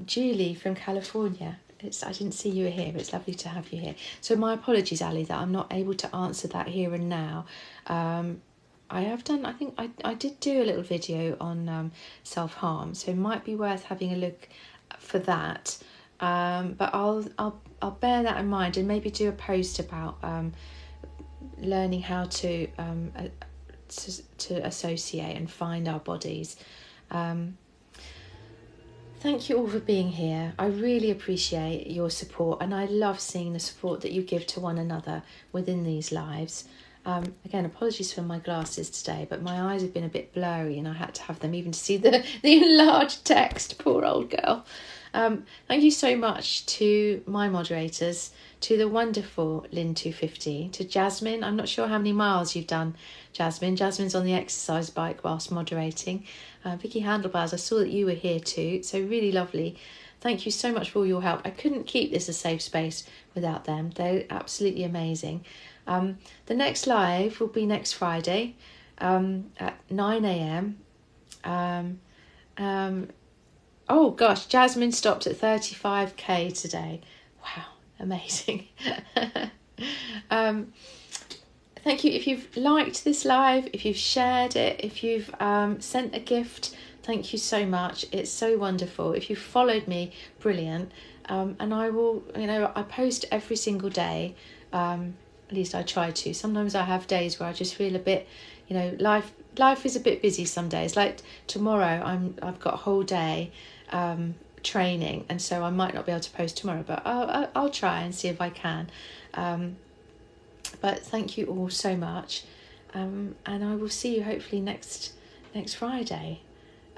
Julie from California. I didn't see you were here, but it's lovely to have you here. So my apologies, Ali, that I'm not able to answer that here and now. I think I did do a little video on self-harm, so it might be worth having a look for that. But I'll bear that in mind and maybe do a post about learning how to associate and find our bodies. Thank you all for being here. I really appreciate your support, and I love seeing the support that you give to one another within these lives. Again, apologies for my glasses today, but my eyes have been a bit blurry and I had to have them even to see the enlarged text. Poor old girl. Thank you so much to my moderators, to the wonderful Lynn250, to Jasmine. I'm not sure how many miles you've done, Jasmine. Jasmine's on the exercise bike whilst moderating. Vicky Handlebars, I saw that you were here too, so really lovely. Thank you so much for all your help. I couldn't keep this a safe space without them. They're absolutely amazing. The next live will be next Friday at 9 a.m. Oh gosh, Jasmine stopped at 35k today. Wow, amazing. Thank you if you've liked this live, if you've shared it, if you've sent a gift, thank you so much. It's so wonderful. If you've followed me, brilliant. And I will, I post every single day. At least I try to. Sometimes I have days where I just feel a bit, life is a bit busy some days. Like tomorrow, I've got a whole day training, and so I might not be able to post tomorrow, but I'll try and see if I can. But thank you all so much, and I will see you hopefully next Friday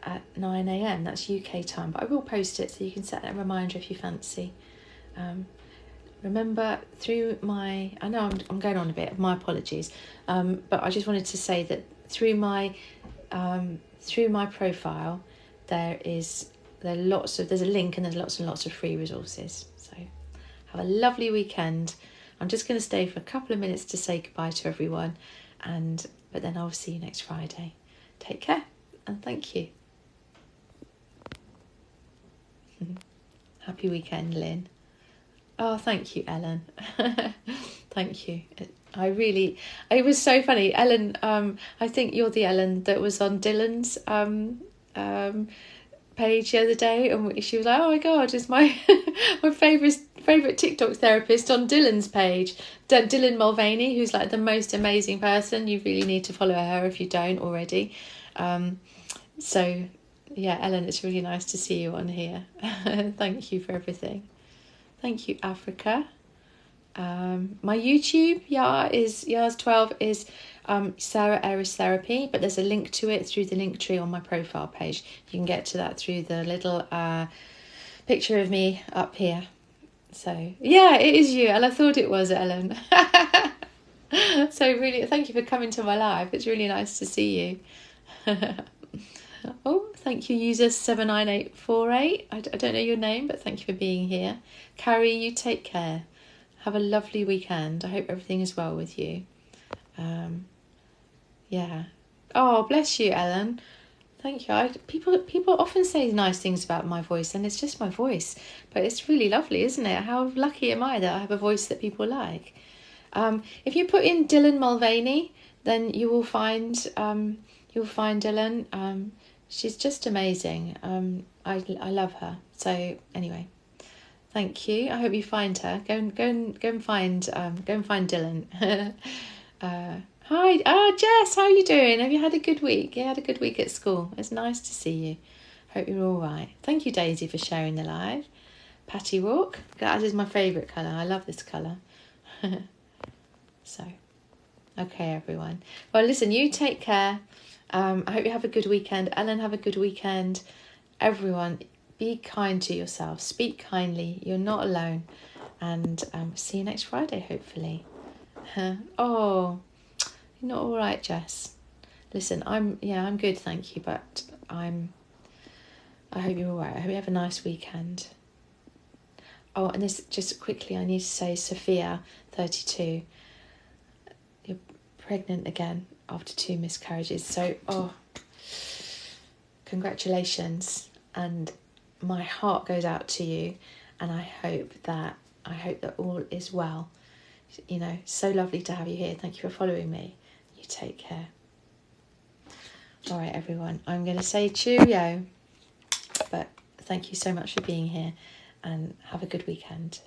at 9 a.m. That's UK time, but I will post it so you can set a reminder if you fancy. Remember, through I know I'm going on a bit, my apologies, but I just wanted to say that through my profile there's a link, and there's lots and lots of free resources. So have a lovely weekend. I'm just going to stay for a couple of minutes to say goodbye to everyone, but then I'll see you next Friday. Take care and thank you. Happy weekend, Lynn. Oh, thank you, Ellen. Thank you. It was so funny. Ellen, I think you're the Ellen that was on Dylan's page the other day, and she was like, oh my God, it's my favourite TikTok therapist on Dylan's page. Dylan Mulvaney, who's like the most amazing person. You really need to follow her if you don't already. So, yeah, Ellen, it's really nice to see you on here. Thank you for everything. Thank you, Africa. My YouTube, Yars 12 is Sarah Eris Therapy, but there's a link to it through the link tree on my profile page. You can get to that through the little picture of me up here. So yeah, it is you, and I thought it was Ellen. So really, thank you for coming to my live. It's really nice to see you. Oh, thank you, user 79848. I don't know your name, but thank you for being here. Carrie, you take care. Have a lovely weekend. I hope everything is well with you. Yeah. Oh, bless you, Ellen. Thank you. People often say nice things about my voice, and it's just my voice. But it's really lovely, isn't it? How lucky am I that I have a voice that people like? If you put in Dylan Mulvaney, then you will find Dylan. She's just amazing. I love her. So anyway, thank you. I hope you find her. Go and find Dylan. Hi, Jess. How are you doing? Have you had a good week? You had a good week at school. It's nice to see you. Hope you're all right. Thank you, Daisy, for sharing the live. Patty Rourke. That is my favourite colour. I love this colour. So, okay, everyone. Well, listen, you take care. I hope you have a good weekend. Ellen, have a good weekend. Everyone, be kind to yourself. Speak kindly. You're not alone. And see you next Friday, hopefully. Oh, you're not all right, Jess. Listen, I'm good, thank you. But I hope you're all right. I hope you have a nice weekend. Oh, and this, just quickly, I need to say, Sophia, 32. You're pregnant again after 2 miscarriages. So, congratulations, and my heart goes out to you, and I hope that all is well. So lovely to have you here. Thank you for following me. You take care. All right, everyone, I'm going to say cheerio, but thank you so much for being here, and have a good weekend.